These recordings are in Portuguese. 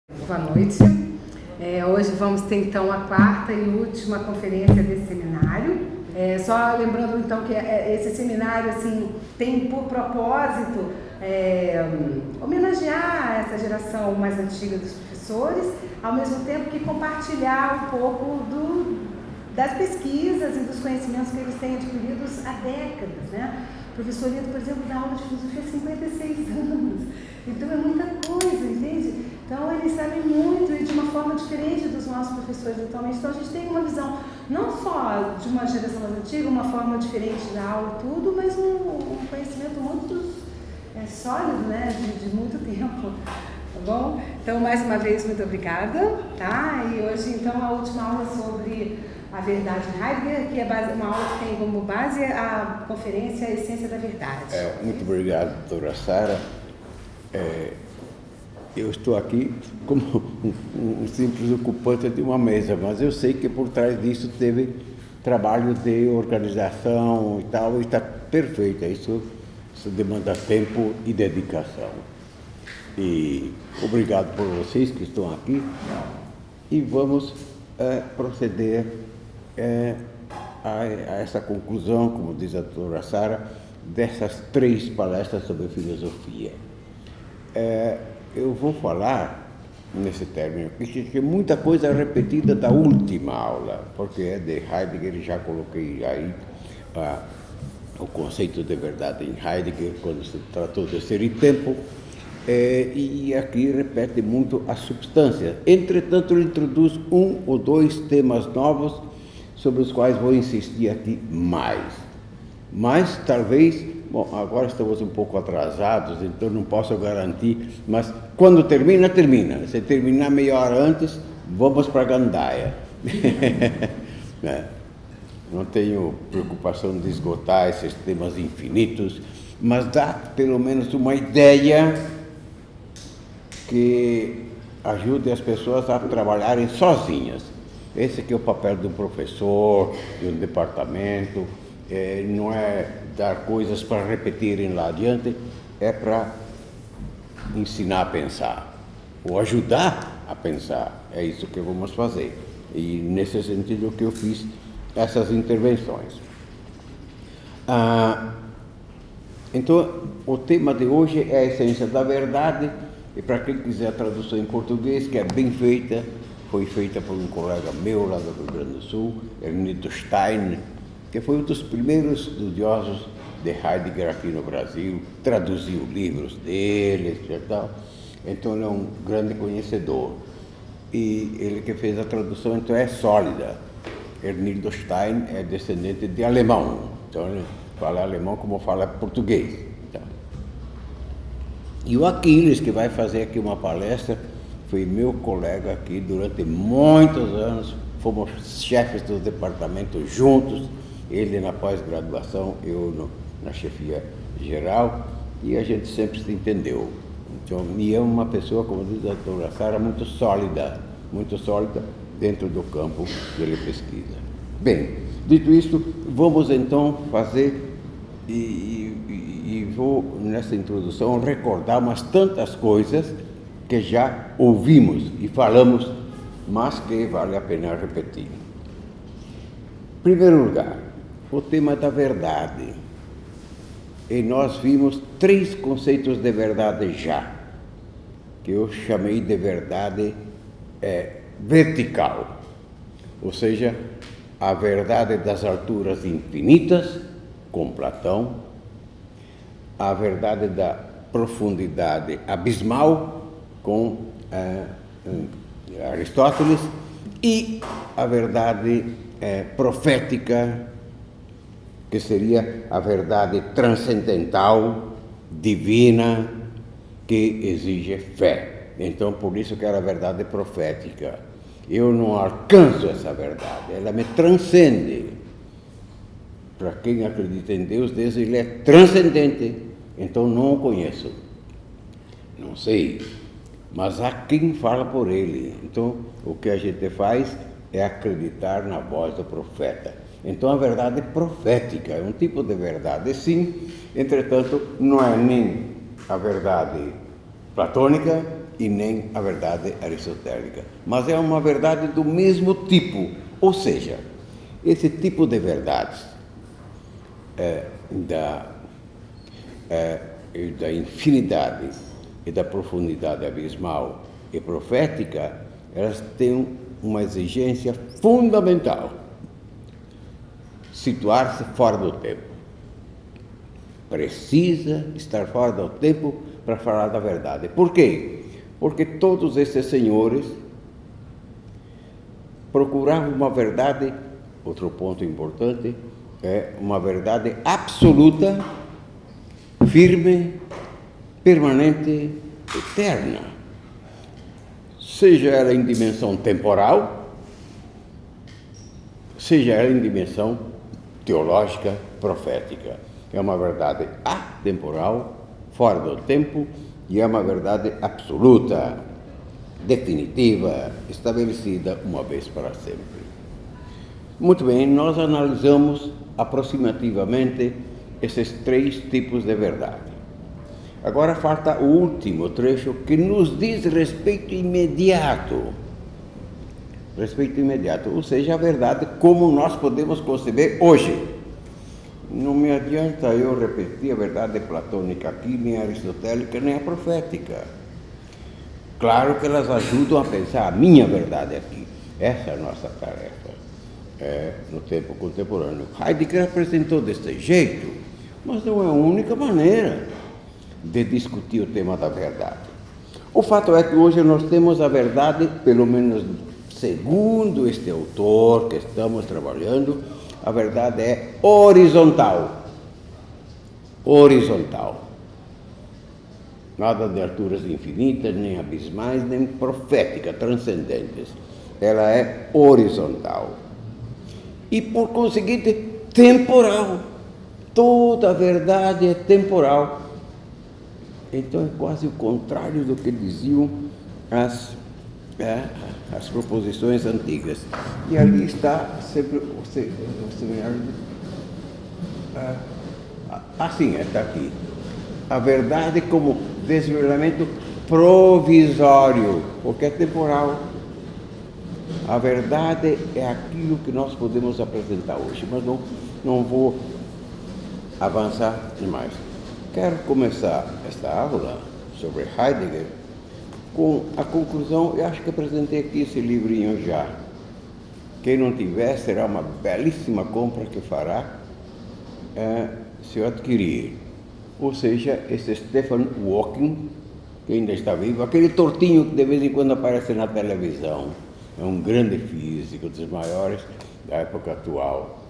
Boa noite. Hoje vamos ter então a quarta e última conferência desse seminário. Só lembrando então que esse seminário assim, tem por propósito homenagear essa geração mais antiga dos professores, ao mesmo tempo que compartilhar um pouco das pesquisas e dos conhecimentos que eles têm adquiridos há décadas, né? O professor Lito, por exemplo, dá aula de filosofia há 56 anos, então é muita coisa, entende? Então eles sabem muito e de uma forma diferente dos nossos professores atualmente. Então a gente tem uma visão não só de uma geração mais antiga, uma forma diferente da aula e tudo, mas um conhecimento muito sólido, né? De muito tempo. Tá bom? Então, mais uma vez, muito obrigada. Tá? E hoje, então, a última aula sobre a verdade em Heidegger, que é uma aula que tem como base a conferência A Essência da Verdade. Muito obrigado, doutora Sara. Eu estou aqui como um simples ocupante de uma mesa, mas eu sei que por trás disso teve trabalho de organização e tal, e está perfeito. Isso demanda tempo e dedicação. E obrigado por vocês que estão aqui. E vamos proceder a essa conclusão, como diz a doutora Sara, dessas 3 palestras sobre filosofia. Eu vou falar, nesse término, que muita coisa é repetida da última aula, porque é de Heidegger, já coloquei aí o conceito de verdade em Heidegger, quando se tratou de ser e tempo, e aqui repete muito a substância. Entretanto, ele introduz 1 ou 2 temas novos, sobre os quais vou insistir aqui mais. Mas, talvez, bom, agora estamos um pouco atrasados, então não posso garantir, mas quando termina. Se terminar meia hora antes, vamos para Gandaia. Não tenho preocupação de esgotar esses temas infinitos, mas dá pelo menos uma ideia que ajude as pessoas a trabalharem sozinhas. Esse aqui é o papel do professor, de um departamento. Não é dar coisas para repetirem lá adiante, é para ensinar a pensar, ou ajudar a pensar. É isso que vamos fazer. E nesse sentido que eu fiz essas intervenções. Então, o tema de hoje é a essência da verdade, e para quem quiser a tradução em português, que é bem feita, foi feita por um colega meu lá do Rio Grande do Sul, Ernildo Stein, que foi um dos primeiros estudiosos de Heidegger aqui no Brasil, traduziu livros dele e tal, então ele é um grande conhecedor. E ele que fez a tradução, então, é sólida. Ernildo Stein é descendente de alemão, então ele fala alemão como fala português. Então. E o Aquiles, que vai fazer aqui uma palestra, foi meu colega aqui durante muitos anos, fomos chefes dos departamentos juntos, ele na pós-graduação, eu na chefia geral, e a gente sempre se entendeu. Então, e é uma pessoa, como diz a doutora Sara, muito sólida dentro do campo que ele pesquisa. Bem, dito isso, vamos então fazer, e vou nessa introdução recordar umas tantas coisas que já ouvimos e falamos, mas que vale a pena repetir. Em primeiro lugar, o tema da verdade. E nós vimos 3 conceitos de verdade já, que eu chamei de verdade vertical, ou seja, a verdade das alturas infinitas, com Platão, a verdade da profundidade abismal, com Aristóteles, e a verdade profética, que seria a verdade transcendental, divina, que exige fé. Então, por isso que era a verdade profética. Eu não alcanço essa verdade, ela me transcende. Para quem acredita em Deus, Deus ele é transcendente, então não o conheço. Não sei, mas há quem fala por ele. Então, o que a gente faz é acreditar na voz do profeta. Então, a verdade profética é um tipo de verdade, sim, entretanto, não é nem a verdade platônica e nem a verdade aristotélica, mas é uma verdade do mesmo tipo, ou seja, esse tipo de verdades da infinidade e da profundidade abismal e profética, elas têm uma exigência fundamental: situar-se fora do tempo. Precisa estar fora do tempo para falar da verdade. Por quê? Porque todos esses senhores procuravam uma verdade, outro ponto importante, é uma verdade absoluta, firme, permanente, eterna. Seja ela em dimensão temporal, seja ela em dimensão teológica, profética. É uma verdade atemporal, fora do tempo, e é uma verdade absoluta, definitiva, estabelecida uma vez para sempre. Muito bem, nós analisamos aproximativamente esses 3 tipos de verdade. Agora falta o último trecho que nos diz respeito imediato. Respeito imediato, ou seja, a verdade como nós podemos conceber hoje. Não me adianta eu repetir a verdade platônica aqui, nem a aristotélica, nem a profética. Claro que elas ajudam a pensar a minha verdade aqui. Essa é a nossa tarefa no tempo contemporâneo. Heidegger apresentou desse jeito, mas não é a única maneira de discutir o tema da verdade. O fato é que hoje nós temos a verdade, pelo menos segundo este autor que estamos trabalhando, a verdade é horizontal. Horizontal. Nada de alturas infinitas, nem abismais, nem proféticas, transcendentes. Ela é horizontal. E, por conseguinte, temporal. Toda a verdade é temporal. Então, é quase o contrário do que diziam as proposições antigas. E ali está sempre o seminário. Assim, está aqui. A verdade como desvelamento provisório, porque é temporal. A verdade é aquilo que nós podemos apresentar hoje, mas não vou avançar demais. Quero começar esta aula sobre Heidegger com a conclusão. Eu acho que apresentei aqui esse livrinho já. Quem não tiver, será uma belíssima compra que fará se eu adquirir. Ou seja, esse Stephen Hawking, que ainda está vivo, aquele tortinho que de vez em quando aparece na televisão, é um grande físico, dos maiores da época atual.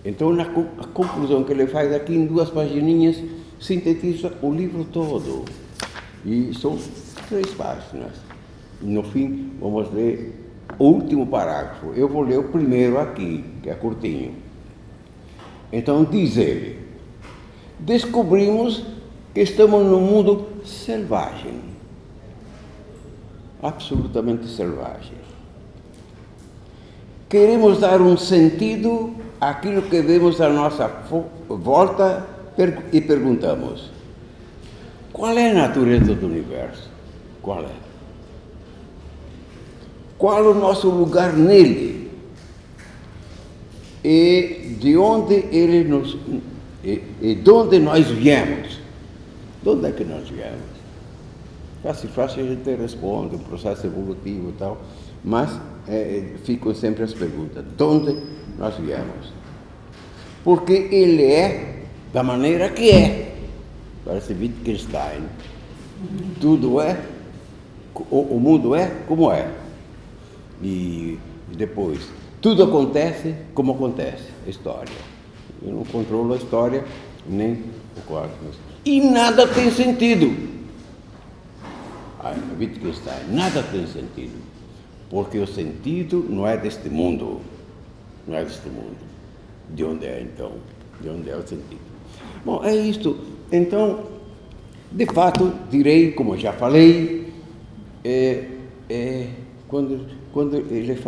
Então, a conclusão que ele faz aqui em 2 pagininhas, sintetiza o livro todo. E são 3 páginas. No fim, vamos ler o último parágrafo. Eu vou ler o primeiro aqui, que é curtinho. Então, diz ele: descobrimos que estamos num mundo selvagem. Absolutamente selvagem. Queremos dar um sentido àquilo que vemos à nossa volta e perguntamos: qual é a natureza do universo? Qual é? Qual o nosso lugar nele? E de onde de onde nós viemos? De onde é que nós viemos? Fácil a gente responde, um processo evolutivo e tal, mas ficam sempre as perguntas: de onde nós viemos? Porque ele é da maneira que é. Parece Wittgenstein. Tudo é, o mundo é como é. E depois, tudo acontece como acontece. História. Eu não controlo a história, nem o cosmos. E nada tem sentido. Wittgenstein, nada tem sentido. Porque o sentido não é deste mundo. Não é deste mundo. De onde é, então? De onde é o sentido? Bom, é isto. Então, de fato, direi, como já falei, quando ele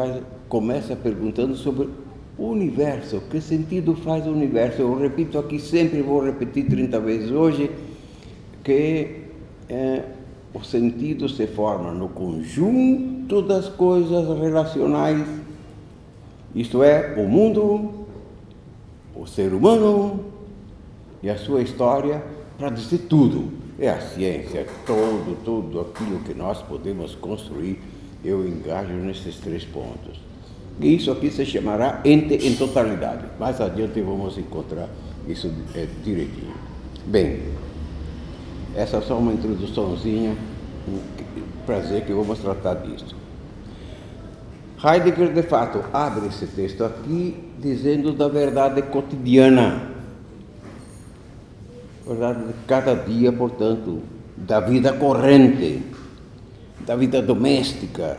começa perguntando sobre o universo, que sentido faz o universo? Eu repito aqui sempre, vou repetir 30 vezes hoje, que o sentido se forma no conjunto das coisas relacionais, isto é, o mundo, o ser humano e a sua história, para dizer tudo. É a ciência, tudo aquilo que nós podemos construir, eu engajo nesses 3 pontos. E isso aqui se chamará ente em totalidade. Mais adiante vamos encontrar isso direitinho. Bem, essa é só uma introduçãozinha para dizer que vamos tratar disso. Heidegger, de fato, abre esse texto aqui dizendo da verdade cotidiana. Verdade de cada dia, portanto, da vida corrente, da vida doméstica.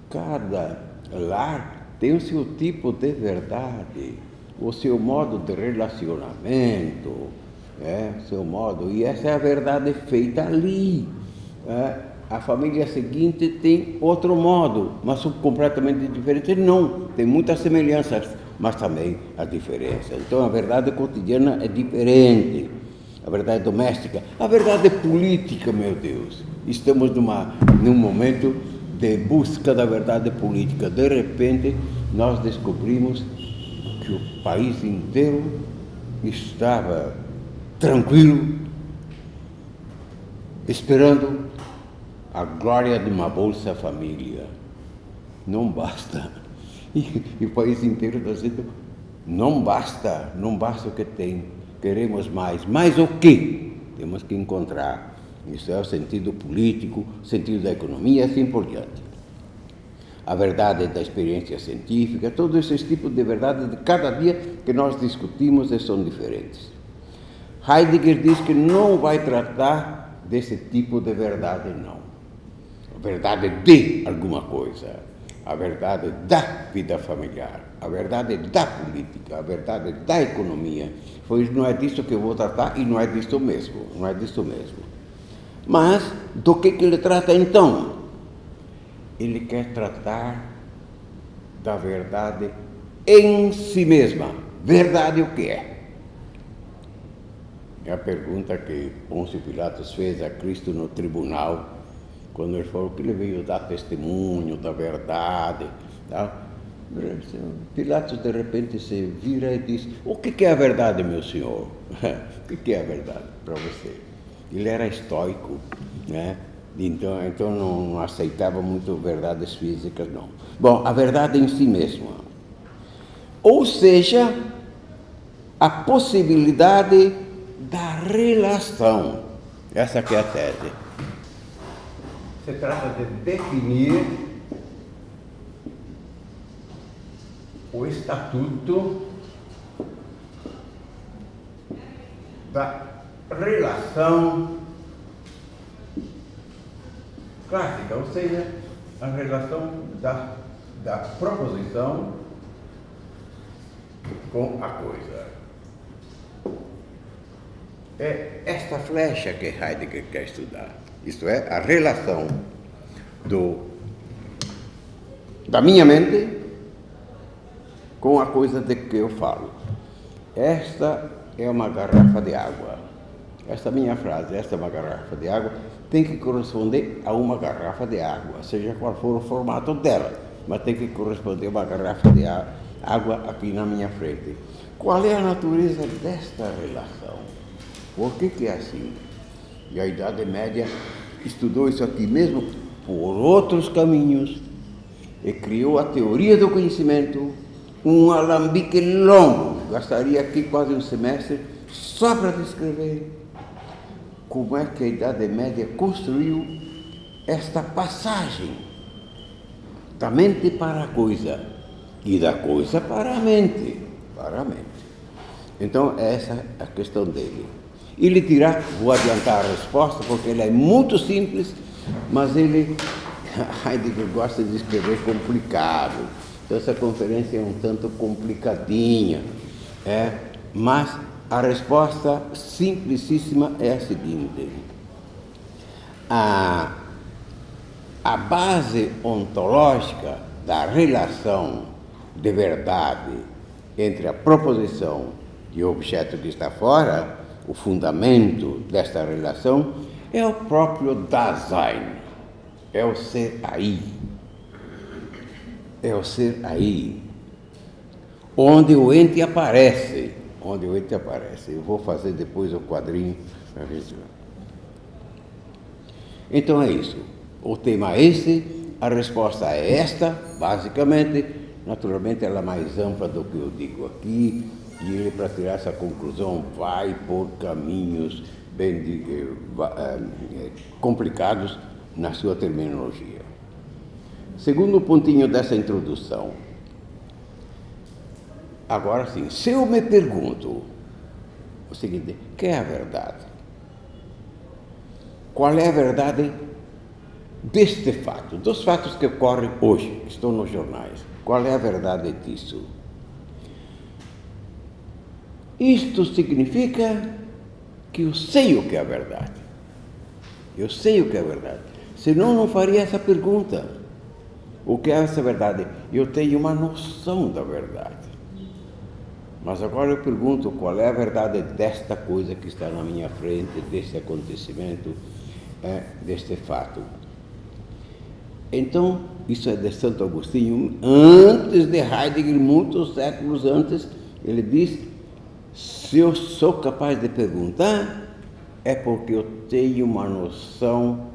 Cada lar tem o seu tipo de verdade, o seu modo de relacionamento, seu modo, e essa é a verdade feita ali. A família seguinte tem outro modo, mas completamente diferente. Não, tem muitas semelhanças, mas também as diferenças. Então a verdade cotidiana é diferente, a verdade doméstica, a verdade política, meu Deus. Estamos num momento de busca da verdade política. De repente, nós descobrimos que o país inteiro estava tranquilo, esperando a glória de uma Bolsa Família. Não basta. E o país inteiro está dizendo, não basta o que tem, queremos mais. Mais o quê? Temos que encontrar. Isso é o sentido político, o sentido da economia e assim por diante. A verdade da experiência científica, todos esses tipos de verdade de cada dia que nós discutimos são diferentes. Heidegger diz que não vai tratar desse tipo de verdade, não. A verdade de alguma coisa, a verdade da vida familiar, a verdade da política, a verdade da economia. Pois não é disso que eu vou tratar e não é disso mesmo, Mas, do que ele trata então? Ele quer tratar da verdade em si mesma. Verdade o que é? É a pergunta que Pôncio Pilatos fez a Cristo no tribunal, quando ele falou que ele veio dar testemunho da verdade. Tá? Pilatos de repente se vira e diz, o que é a verdade, meu senhor? O que é a verdade para você? Ele era estoico, né? Então não aceitava muito verdades físicas, não. Bom, a verdade em si mesma. Ou seja, a possibilidade da relação. Essa aqui é a tese. Se trata de definir o estatuto da relação clássica, ou seja, a relação da proposição com a coisa. É esta flecha que Heidegger quer estudar, isto é, a relação da minha mente com a coisa de que eu falo. Esta é uma garrafa de água. Esta minha frase, esta é uma garrafa de água, tem que corresponder a uma garrafa de água, seja qual for o formato dela, mas tem que corresponder a uma garrafa de água aqui na minha frente. Qual é a natureza desta relação? Por que é assim? E a Idade Média estudou isso aqui mesmo por outros caminhos e criou a teoria do conhecimento, um alambique longo, gastaria aqui quase um semestre só para descrever como é que a Idade Média construiu esta passagem da mente para a coisa e da coisa para a mente. Então, essa é a questão dele. Ele dirá, vou adiantar a resposta, porque ela é muito simples, mas Heidegger gosta de escrever complicado. Então, essa conferência é um tanto complicadinha, mas a resposta simplicíssima é a seguinte: a base ontológica da relação de verdade entre a proposição e o objeto que está fora, o fundamento desta relação, É o próprio Dasein, é o ser aí. É o ser aí, onde o ente aparece. Onde o ente aparece. Eu vou fazer depois o quadrinho para ver se... Então é isso. O tema é esse, a resposta é esta, basicamente. Naturalmente ela é mais ampla do que eu digo aqui, e ele, para tirar essa conclusão, vai por caminhos bem complicados na sua terminologia. Segundo pontinho dessa introdução. Agora sim, se eu me pergunto o seguinte, o que é a verdade? Qual é a verdade deste fato, dos fatos que ocorrem hoje, que estão nos jornais? Qual é a verdade disso? Isto significa que eu sei o que é a verdade. Eu sei o que é a verdade. Senão não faria essa pergunta. O que é essa verdade? Eu tenho uma noção da verdade. Mas agora eu pergunto qual é a verdade desta coisa que está na minha frente, deste acontecimento, deste fato. Então, isso é de Santo Agostinho, antes de Heidegger, muitos séculos antes, ele diz, se eu sou capaz de perguntar, é porque eu tenho uma noção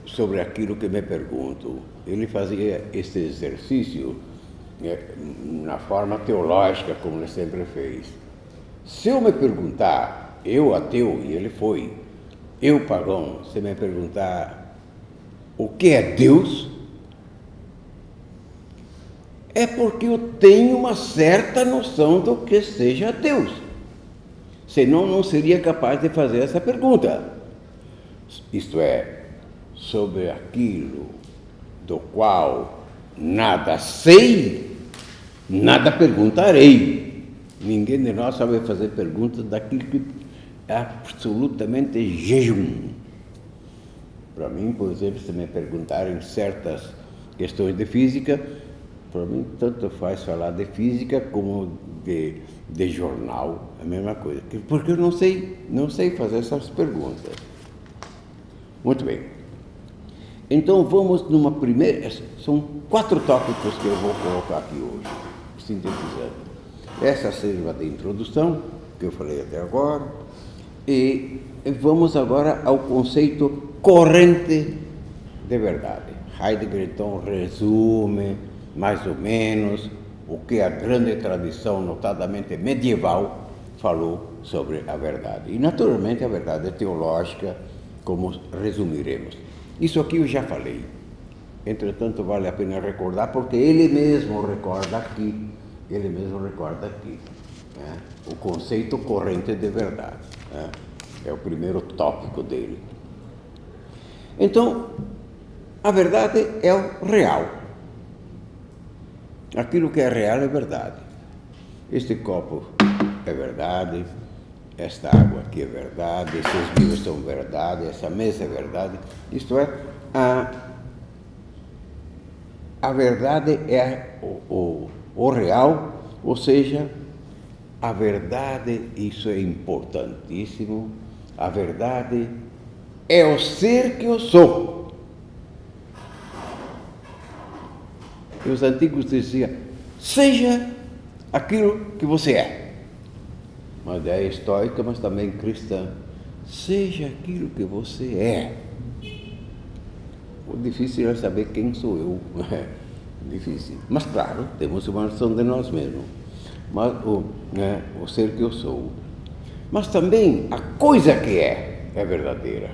sobre aquilo que me pergunto. Ele fazia esse exercício na forma teológica, como ele sempre fez. Se eu me perguntar, eu ateu, e ele foi, eu pagão, se me perguntar o que é Deus, é porque eu tenho uma certa noção do que seja Deus. Senão não seria capaz de fazer essa pergunta. Isto é, sobre aquilo do qual nada sei, nada perguntarei. Ninguém de nós sabe fazer perguntas daquilo que é absolutamente jejum. Para mim, por exemplo, se me perguntarem certas questões de física, para mim tanto faz falar de física como de jornal, é a mesma coisa. Porque eu não sei fazer essas perguntas. Muito bem. Então vamos numa primeira, são 4 tópicos que eu vou colocar aqui hoje, sintetizando. Essa sirva de introdução, que eu falei até agora, e vamos agora ao conceito corrente de verdade. Heidegger então resume mais ou menos o que a grande tradição, notadamente medieval, falou sobre a verdade. E naturalmente a verdade é teológica, como resumiremos. Isso aqui eu já falei, entretanto vale a pena recordar, porque ele mesmo recorda aqui, né? O conceito corrente de verdade, né? É o primeiro tópico dele. Então, a verdade é o real. Aquilo que é real é verdade. Este copo é verdade, esta água aqui é verdade, esses livros são verdade, essa mesa é verdade. Isto é, a verdade é o real, ou seja, a verdade, isso é importantíssimo, a verdade é o ser que eu sou. E os antigos diziam, seja aquilo que você é. Uma ideia estoica, mas também cristã. Seja aquilo que você é. O difícil é saber quem sou eu. Difícil. Mas claro, temos uma noção de nós mesmos. Mas o ser que eu sou. Mas também a coisa que é verdadeira.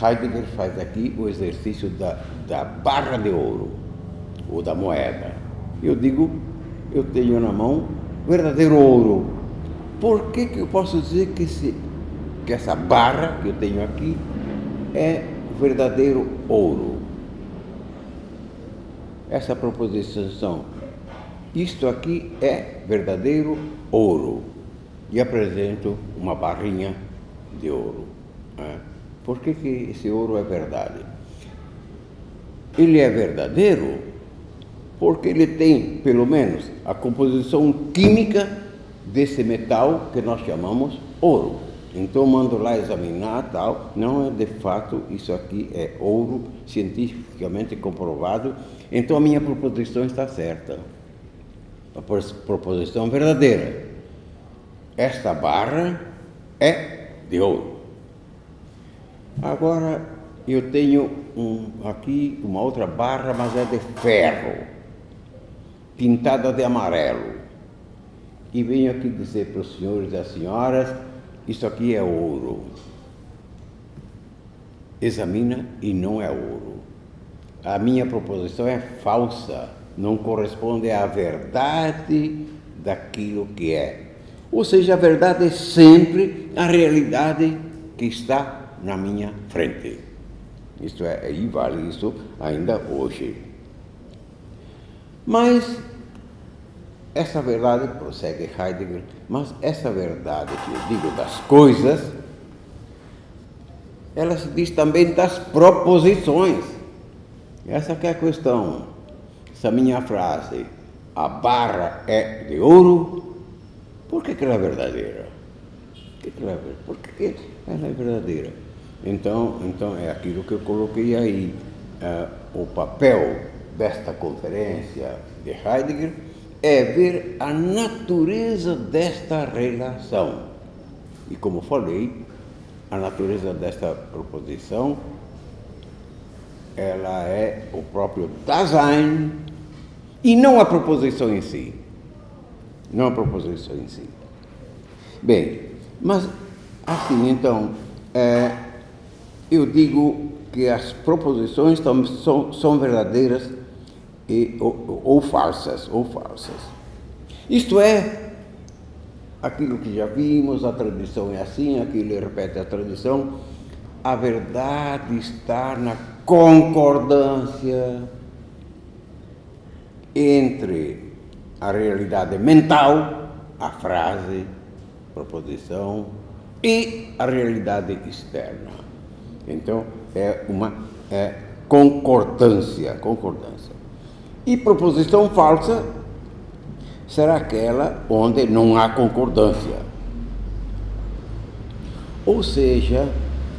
Heidegger faz aqui o exercício da barra de ouro, ou da moeda. Eu digo, eu tenho na mão verdadeiro ouro. Por que eu posso dizer que essa barra que eu tenho aqui é verdadeiro ouro? Essa proposição, isto aqui é verdadeiro ouro, e apresento uma barrinha de ouro. Né? Por que esse ouro é verdade? Ele é verdadeiro porque ele tem, pelo menos, a composição química desse metal que nós chamamos ouro. Então mando lá examinar tal, não é de fato, isso aqui é ouro, cientificamente comprovado, então a minha proposição está certa, a proposição verdadeira. Esta barra é de ouro. Agora eu tenho aqui uma outra barra, mas é de ferro, pintada de amarelo. E venho aqui dizer para os senhores e as senhoras, isso aqui é ouro. Examina e não é ouro. A minha proposição é falsa, não corresponde à verdade daquilo que é. Ou seja, a verdade é sempre a realidade que está na minha frente. Isto é, aí vale isso ainda hoje. Mas essa verdade, prossegue Heidegger, mas essa verdade que eu digo das coisas, ela se diz também das proposições. Essa que é a questão. Essa minha frase, a barra é de ouro, por que ela é verdadeira? Por que ela é verdadeira? Então é aquilo que eu coloquei aí. O papel desta conferência de Heidegger é ver a natureza desta relação. E como falei, a natureza desta proposição, ela é o próprio Dasein e não a proposição em si. Não a proposição em si. Bem, mas assim, então, eu digo que as proposições são verdadeiras ou falsas. Isto é, aquilo que já vimos, a tradição é assim, aqui ele repete a tradição, a verdade está na concordância entre a realidade mental, a frase, proposição, e a realidade externa. Então, é uma concordância. E proposição falsa será aquela onde não há concordância. Ou seja,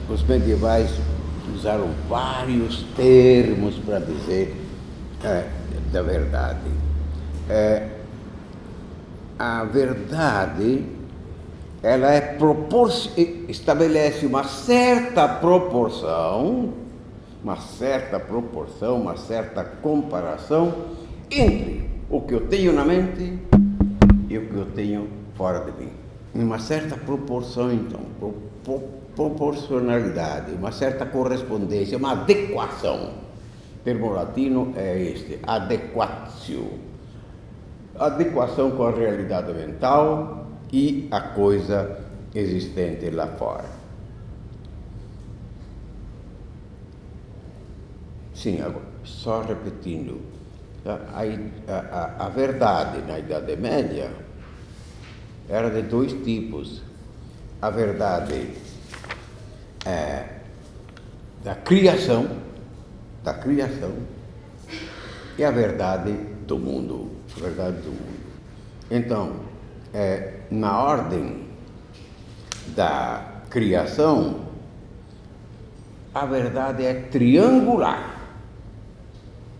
os medievais usaram vários termos para dizer da verdade. A verdade, ela estabelece uma certa proporção, uma certa comparação entre o que eu tenho na mente e o que eu tenho fora de mim. Uma certa proporção, então, proporcionalidade, uma certa correspondência, uma adequação. O termo latino é este, adequatio. Adequação com a realidade mental e a coisa existente lá fora. Sim, agora, só repetindo, a verdade na Idade Média era de dois tipos. A verdade da criação e a verdade do mundo. Então, na ordem da criação, a verdade é triangular.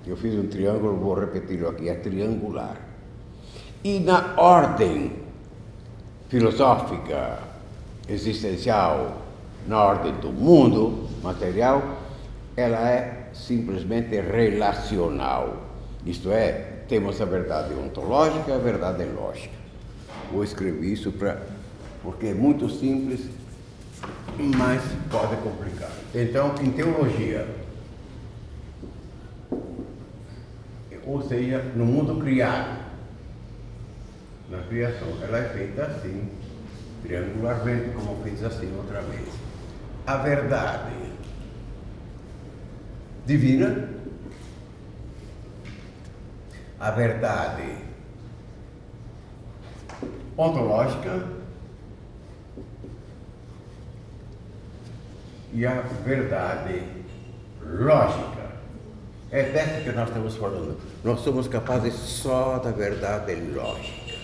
Eu fiz um triângulo, vou repeti-lo aqui, é triangular. E na ordem filosófica, existencial, na ordem do mundo material, ela é simplesmente relacional. Isto é, temos a verdade ontológica e a verdade lógica. Vou escrever isso porque é muito simples, mas pode complicar. Então, em teologia, ou seja, no mundo criado, na criação, ela é feita assim, triangularmente, como fiz assim outra vez. A verdade divina, a verdade ontológica e a verdade lógica. É dessa que nós estamos falando. Nós somos capazes só da verdade lógica.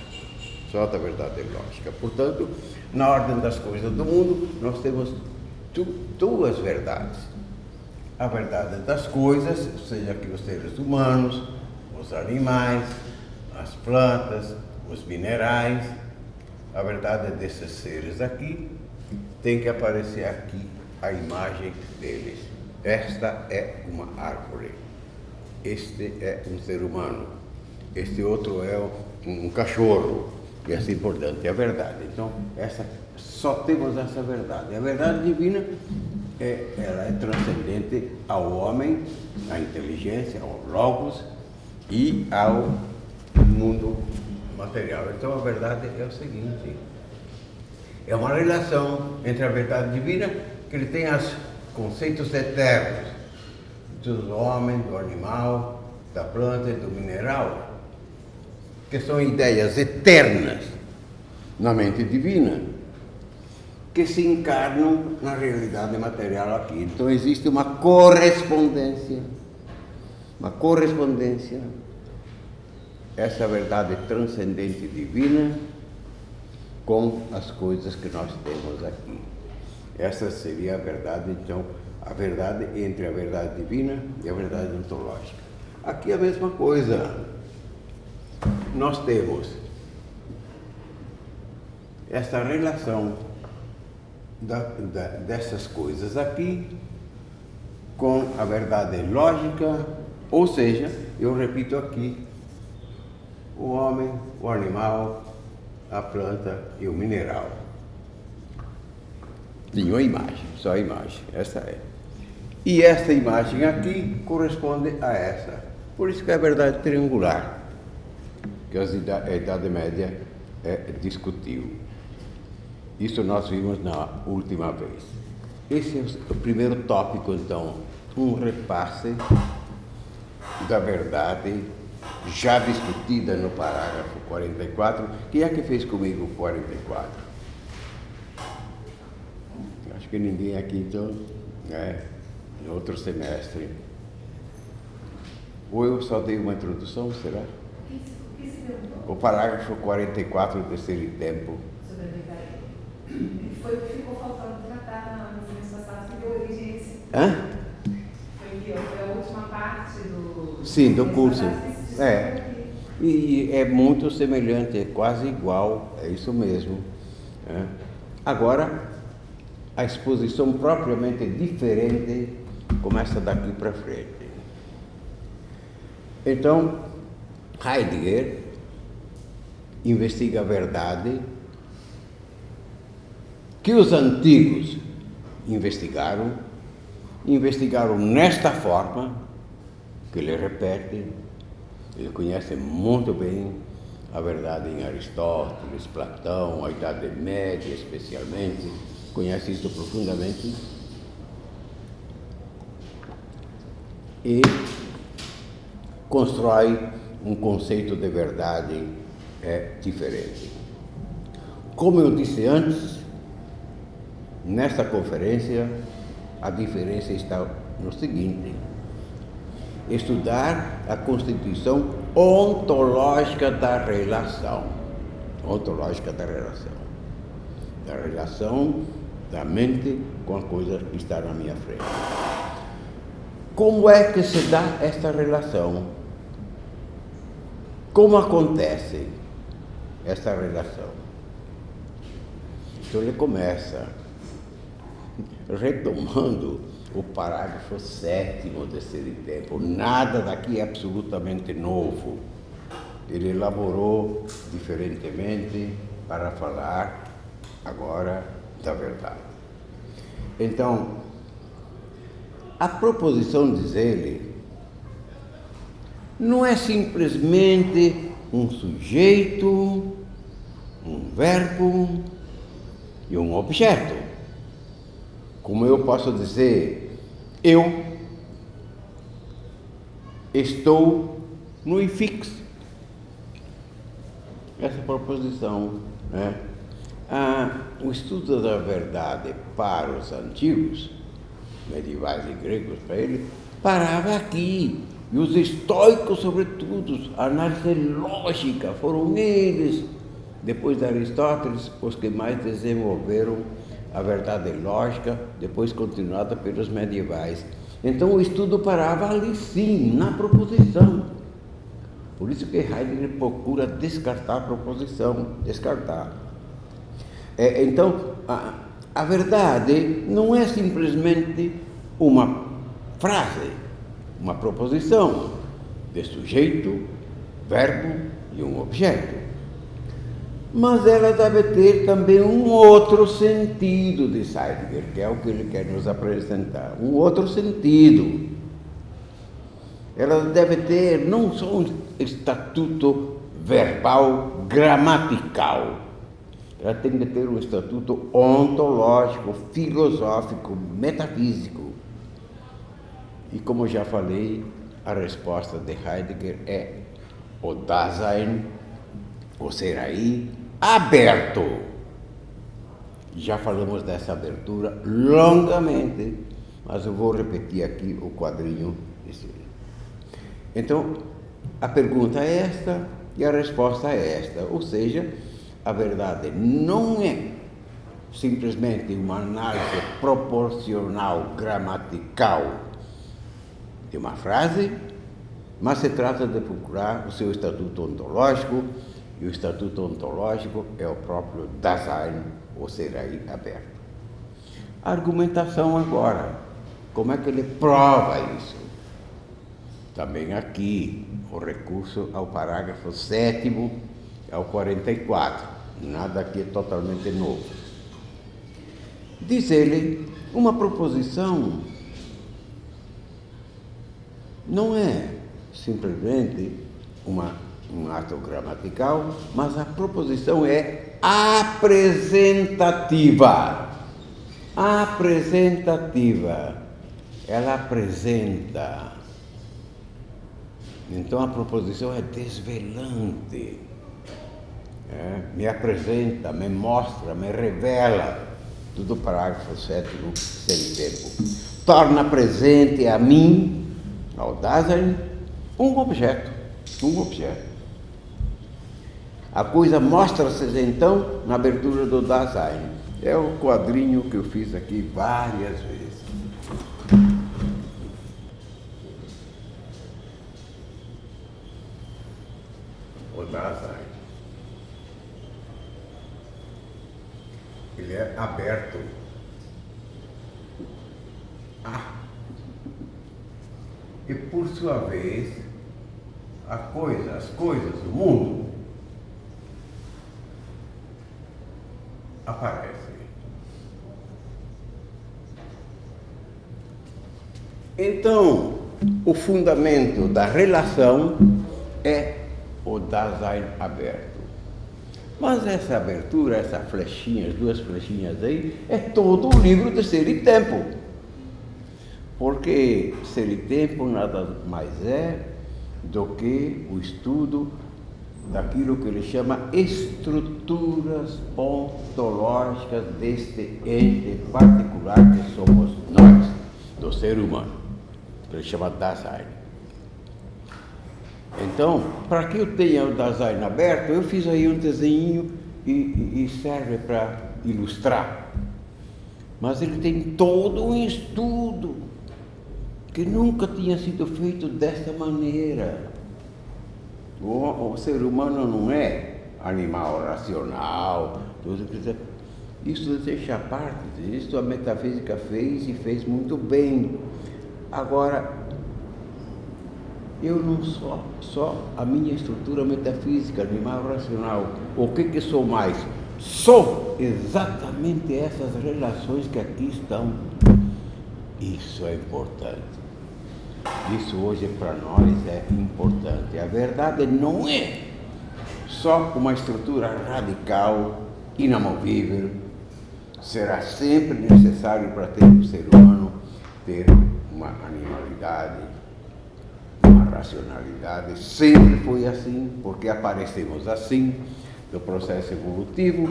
só da verdade lógica. Portanto, na ordem das coisas do mundo, nós temos duas verdades. A verdade das coisas, seja que os seres humanos, os animais, as plantas, os minerais, a verdade desses seres aqui, tem que aparecer aqui a imagem deles. Esta é uma árvore, este é um ser humano, este outro é um cachorro, e assim por diante. É a verdade. Então, só temos essa verdade. A verdade divina ela é transcendente ao homem, à inteligência, ao logos e ao mundo material. Então, a verdade é o seguinte: é uma relação entre a verdade divina, que ele tem os conceitos eternos do homem, do animal, da planta e do mineral, que são ideias eternas na mente divina, que se encarnam na realidade material aqui. Então existe uma correspondência, essa verdade transcendente divina com as coisas que nós temos aqui. Essa seria a verdade, então, a verdade entre a verdade divina e a verdade ontológica. Aqui é a mesma coisa. Nós temos essa relação dessas coisas aqui com a verdade lógica, ou seja, eu repito aqui, o homem, o animal, a planta e o mineral. Tem uma imagem, só a imagem, essa é. E essa imagem aqui corresponde a essa. Por isso que é a verdade triangular, que a Idade Média discutiu. Isso nós vimos na última vez. Esse é o primeiro tópico, então, um repasse da verdade já discutida no parágrafo 44. Quem é que fez comigo o 44? Acho que ninguém aqui, então, no outro semestre. Ou eu só dei uma introdução, será? O parágrafo 44 desse tempo. Sobre a verdade. Foi o que ficou faltando tratar no mês passado, que deu origem a esse. Hã? Foi a última parte do. Sim, do curso. E é muito semelhante, é quase igual, é isso mesmo. Agora, a exposição propriamente diferente começa daqui para frente. Então, Heidegger investiga a verdade que os antigos investigaram nesta forma, que ele repete. Ele conhece muito bem a verdade em Aristóteles, Platão, a Idade Média especialmente, conhece isso profundamente e constrói um conceito de verdade diferente. Como eu disse antes, nesta conferência, a diferença está no seguinte: estudar a constituição ontológica da relação. Da relação da mente com a coisa que está na minha frente. Como é que se dá esta relação? Como acontece esta relação? Então ele começa retomando o parágrafo 7º desse tempo. Nada daqui é absolutamente novo. Ele elaborou diferentemente para falar agora da verdade. Então, a proposição, diz ele, não é simplesmente um sujeito, um verbo e um objeto. Como eu posso dizer, eu estou no ifix. Essa proposição, o estudo da verdade para os antigos, medievais e gregos para ele, parava aqui. E os estoicos, sobretudo, a análise lógica, foram eles depois de Aristóteles, os que mais desenvolveram a verdade lógica, depois continuada pelos medievais. Então o estudo parava ali sim, na proposição. Por isso que Heidegger procura descartar a proposição, descartar. Então, a verdade não é simplesmente uma frase, uma proposição de sujeito, verbo e um objeto. Mas ela deve ter também um outro sentido de Heidegger, que é o que ele quer nos apresentar. Um outro sentido. Ela deve ter não só um estatuto verbal, gramatical. Ela tem que ter um estatuto ontológico, filosófico, metafísico. E como já falei, a resposta de Heidegger é o Dasein, o ser aí, aberto. Já falamos dessa abertura longamente, mas eu vou repetir aqui o quadrinho. Então, a pergunta é esta e a resposta é esta, ou seja, a verdade não é simplesmente uma análise proporcional, gramatical de uma frase, mas se trata de procurar o seu estatuto ontológico, e o estatuto ontológico é o próprio Dasein, ou ser aí aberto. A argumentação agora, como é que ele prova isso? Também aqui, o recurso ao parágrafo 7º, ao 44, nada aqui é totalmente novo. Diz ele, uma proposição não é simplesmente um ato gramatical, mas a proposição é apresentativa. Apresentativa. Ela apresenta. Então a proposição é desvelante. Me apresenta, me mostra, me revela. Tudo parágrafo 7º, sem tempo. Torna presente a mim, ao Dasein, um objeto. A coisa mostra-se então na abertura do Dasein. É o quadrinho que eu fiz aqui várias vezes. O Dasein. Ele é aberto. E por sua vez, as coisas do mundo aparecem. Então, o fundamento da relação é o Dasein aberto. Mas essa abertura, essas flechinhas, 2 flechinhas aí, é todo o livro de Ser e Tempo. Porque Ser e Tempo nada mais é do que o estudo daquilo que ele chama estruturas ontológicas deste ente particular que somos nós, do ser humano, que ele chama Dasein. Então, para que eu tenha o Dasein aberto, eu fiz aí um desenho e serve para ilustrar. Mas ele tem todo um estudo que nunca tinha sido feito desta maneira. O ser humano não é animal racional, isso deixa parte, isso a metafísica fez e fez muito bem. Agora, eu não sou só a minha estrutura metafísica, animal racional. O que sou mais? Sou exatamente essas relações que aqui estão. Isso é importante. Isso hoje para nós é importante. A verdade não é só uma estrutura radical, inamovível. Será sempre necessário para ter um ser humano ter uma animalidade, uma racionalidade. Sempre foi assim, porque aparecemos assim no processo evolutivo.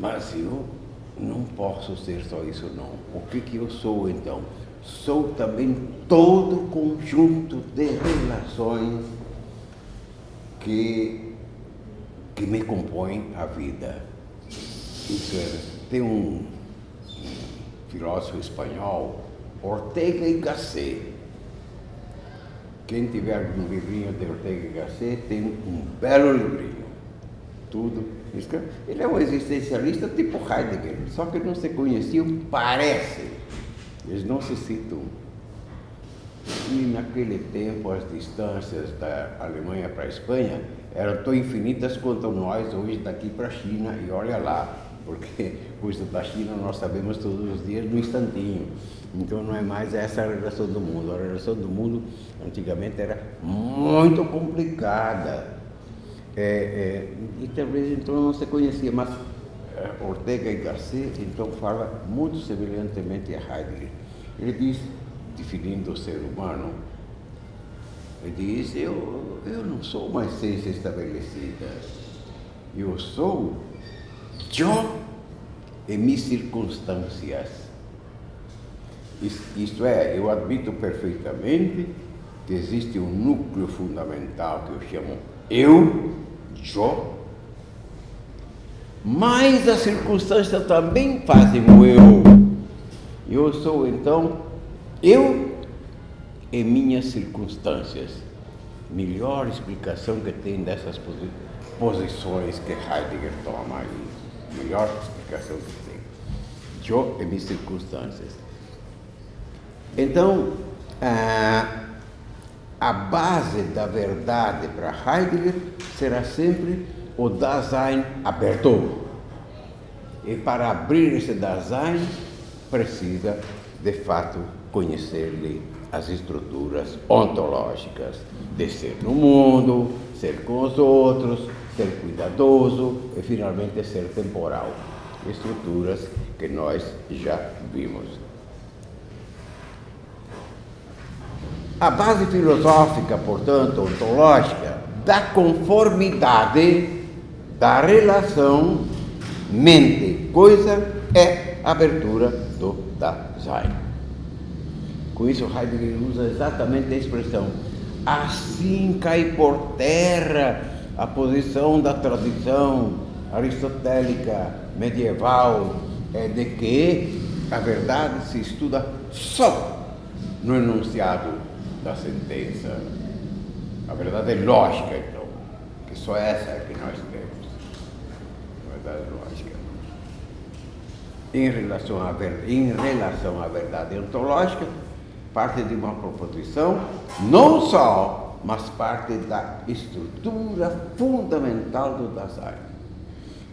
Mas eu não posso ser só isso não. O que eu sou então? Sou também todo conjunto de relações que que me compõem a vida. Isso é, tem um filósofo espanhol, Ortega y Gasset. Quem tiver um livrinho de Ortega y Gasset tem um belo livrinho. Tudo. Ele é um existencialista tipo Heidegger, só que não se conheciam, parece. Eles não se citam. E naquele tempo as distâncias da Alemanha para a Espanha eram tão infinitas quanto nós hoje daqui para a China, e olha lá, porque coisa da China nós sabemos todos os dias no instantinho. Então não é mais essa a relação do mundo. A relação do mundo antigamente era muito complicada. E talvez então não se conhecia, mas Ortega y Gasset então fala muito semelhantemente a Heidegger. Ele diz, definindo o ser humano, ele diz, eu não sou uma essência estabelecida, eu sou eu e minhas circunstâncias. Isto é, eu admito perfeitamente que existe um núcleo fundamental que eu chamo eu, mas as circunstâncias também fazem o eu. Eu sou então eu e minhas circunstâncias. Melhor explicação que tem dessas posições que Heidegger toma aí. Melhor explicação que tem. Eu e minhas circunstâncias. Então, a base da verdade para Heidegger será sempre o Dasein aberto. E para abrir esse Dasein, precisa, de fato, conhecer-lhe as estruturas ontológicas de ser no mundo, ser com os outros, ser cuidadoso e, finalmente, ser temporal. Estruturas que nós já vimos. A base filosófica, portanto, ontológica, da conformidade da relação mente-coisa é a abertura do Dasein. Com isso, Heidegger usa exatamente a expressão assim cai por terra a posição da tradição aristotélica medieval de que a verdade se estuda só no enunciado da sentença. A verdade é lógica, então, que só essa é que nós temos. A verdade lógica. Em relação à verdade ontológica, parte de uma proposição, não só, mas parte da estrutura fundamental do Dasein.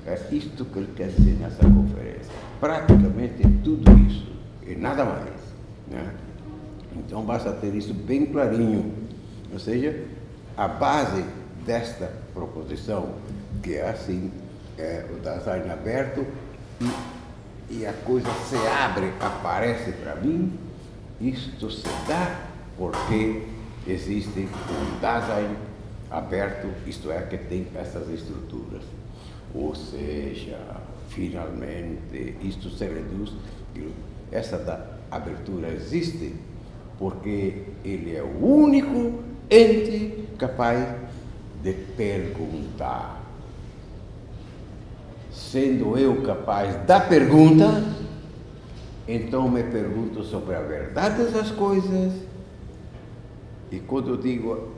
É isto que ele quer dizer nessa conferência. Praticamente tudo isso, e nada mais, né? Então basta ter isso bem clarinho. Ou seja, a base desta proposição, que é assim, o Dasein aberto, e a coisa se abre, aparece para mim, isto se dá porque existe um Dasein aberto, isto é, que tem essas estruturas. Ou seja, finalmente, isto se reduz, essa da abertura existe porque ele é o único ente capaz de perguntar. Sendo eu capaz da pergunta, então me pergunto sobre a verdade das coisas, e quando eu digo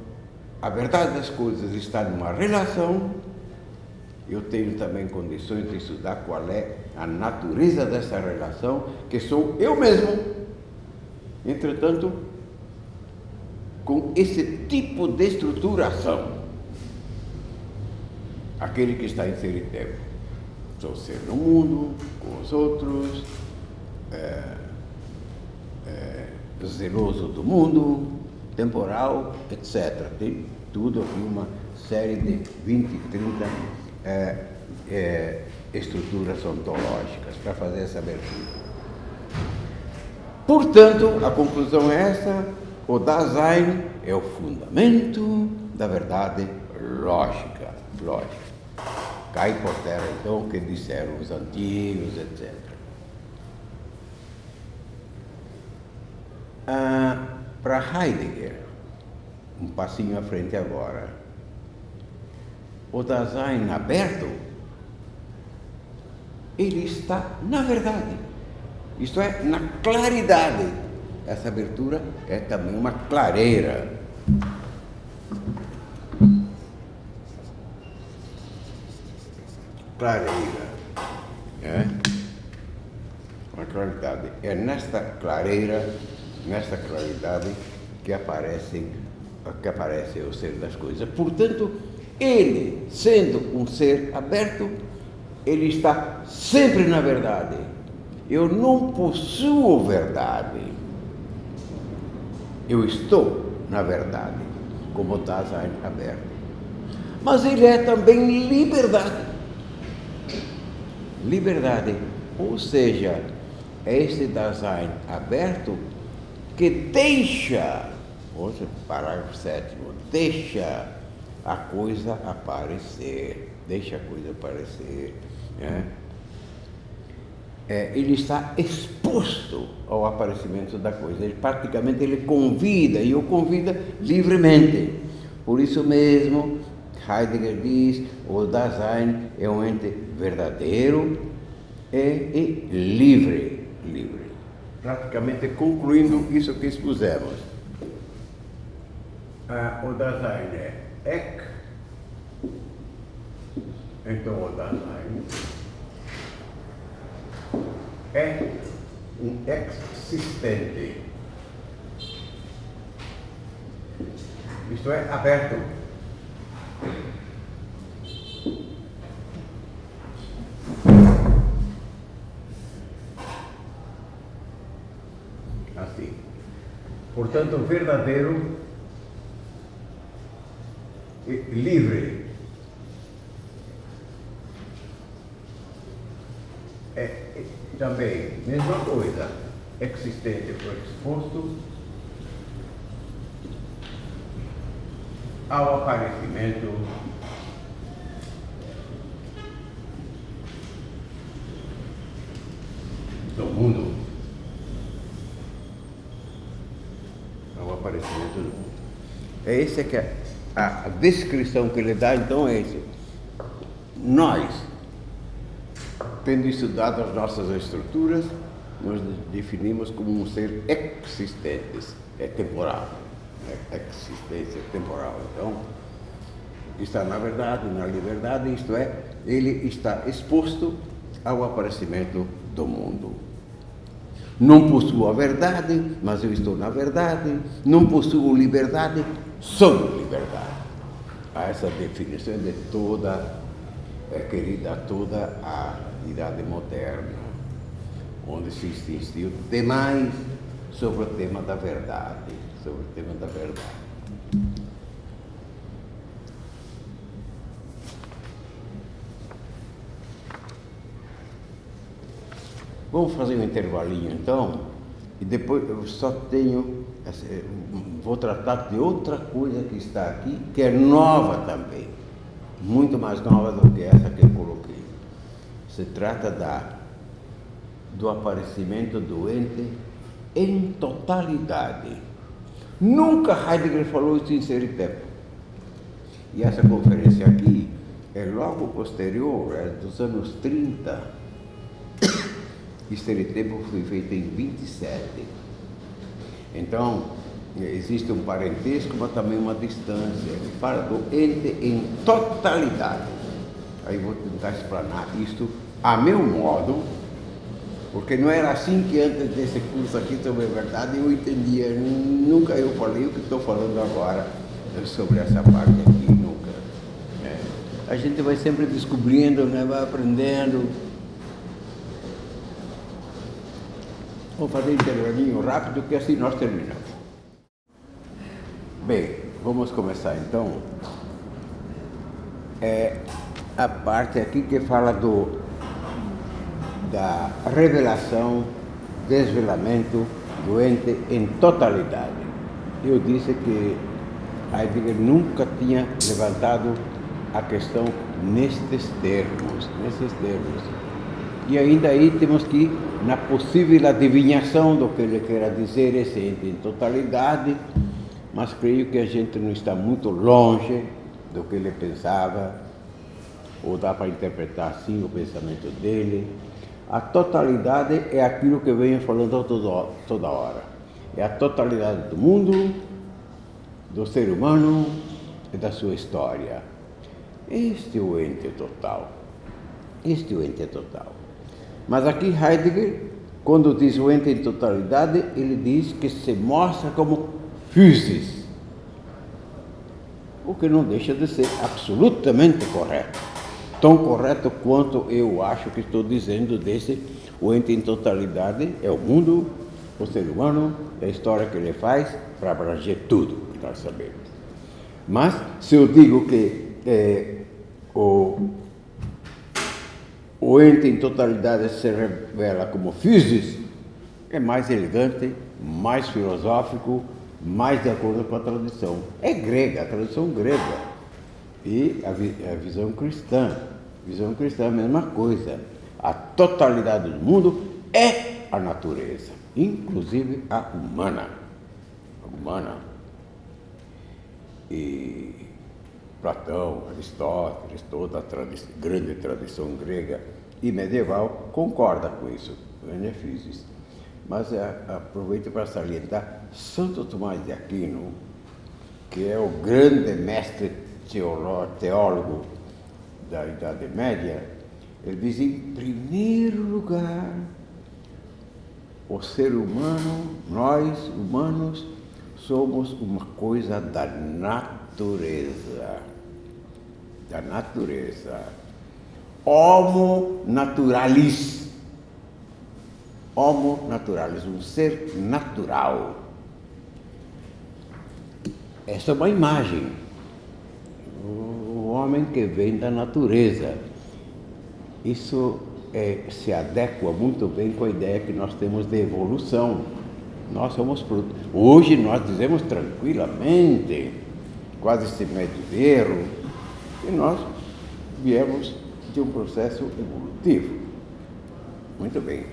a verdade das coisas está numa relação, eu tenho também condições de estudar qual é a natureza dessa relação, que sou eu mesmo. Entretanto, com esse tipo de estruturação, aquele que está em ser e tempo, sou ser no mundo, com os outros, zeloso do mundo, temporal, etc. Tem tudo aqui uma série de 20, 30 estruturas ontológicas para fazer essa abertura. Portanto, a conclusão é essa: o Dasein é o fundamento da verdade lógica. Cai por terra, então, o que disseram os antigos, etc. Para Heidegger, um passinho à frente agora, o Dasein aberto, ele está na verdade, isto é, na claridade. Essa abertura é também uma clareira. Clareira, uma claridade. É nesta clareira, nesta claridade que aparece o ser das coisas. Portanto, ele, sendo um ser aberto, ele está sempre na verdade. Eu não possuo verdade. Eu estou na verdade, como Dasein aberto. Mas ele é também liberdade. Liberdade, ou seja, é esse Dasein aberto que deixa, parágrafo 7º, deixa a coisa aparecer, né? Ele está exposto ao aparecimento da coisa, ele convida, e o convida livremente. Por isso mesmo, Heidegger diz, o Dasein é um ente verdadeiro e livre. Praticamente concluindo isso que expusemos. O Dasein é Ek, então o Dasein é um existente, isto é, aberto. Assim, portanto, verdadeiro e livre. Também, mesma coisa, existente foi exposto ao aparecimento do mundo. Ao aparecimento do mundo. Essa que é a descrição que ele dá, então, é esse. Nós, tendo estudado as nossas estruturas, nós definimos como um ser existente, é temporal, existência temporal. Então, está na verdade, na liberdade, isto é, ele está exposto ao aparecimento do mundo. Não possuo a verdade, mas eu estou na verdade. Não possuo liberdade, sou liberdade. Essa definição de toda, querida, toda a idade moderna, onde se insistiu demais sobre o tema da verdade, Vamos fazer um intervalinho então, e depois eu só vou tratar de outra coisa que está aqui, que é nova também, muito mais nova do que essa que eu coloquei. Se trata do aparecimento do ente em totalidade. Nunca Heidegger falou isso em Ser e Tempo. E essa conferência aqui é logo posterior, é dos anos 30. E Ser e Tempo foi feita em 27. Então, existe um parentesco, mas também uma distância. Ele fala do ente em totalidade. Aí vou tentar explanar isto a meu modo, porque não era assim que antes desse curso aqui sobre a verdade eu entendia. Nunca eu falei o que estou falando agora sobre essa parte aqui, nunca. A gente vai sempre descobrindo, né? Vai aprendendo. Vamos fazer um intervalinho rápido, que assim nós terminamos. Bem, vamos começar então. A parte aqui que fala da revelação, desvelamento do ente em totalidade. Eu disse que Heidegger nunca tinha levantado a questão nestes termos. E ainda aí temos que ir na possível adivinhação do que ele quer dizer esse ente em totalidade, mas creio que a gente não está muito longe do que ele pensava ou dá para interpretar assim o pensamento dele. A totalidade é aquilo que eu venho falando toda hora. É a totalidade do mundo, do ser humano e da sua história. Este é o ente total. Este é o ente total. Mas aqui Heidegger, quando diz o ente em totalidade, ele diz que se mostra como physis, o que não deixa de ser absolutamente correto. Tão correto quanto eu acho que estou dizendo desse, o ente em totalidade é o mundo, o ser humano, a história que ele faz para abranger tudo que nós sabemos. Mas, se eu digo que o ente em totalidade se revela como physis, é mais elegante, mais filosófico, mais de acordo com a tradição. É grega, a tradição grega. E a visão cristã. A visão cristã é a mesma coisa. A totalidade do mundo é a natureza, inclusive a humana. A humana. E Platão, Aristóteles, toda a grande tradição grega e medieval concorda com isso, o physis. Mas aproveito para salientar Santo Tomás de Aquino, que é o grande mestre teólogo da Idade Média. Ele diz, em primeiro lugar, o ser humano, nós humanos, somos uma coisa da natureza. Da natureza. Homo naturalis. Homo naturalis, um ser natural. Essa é uma imagem. O homem que vem da natureza. Isso se adequa muito bem com a ideia que nós temos de evolução. Nós somos produtos. Hoje nós dizemos tranquilamente, quase sem medo de erro, que nós viemos de um processo evolutivo. Muito bem.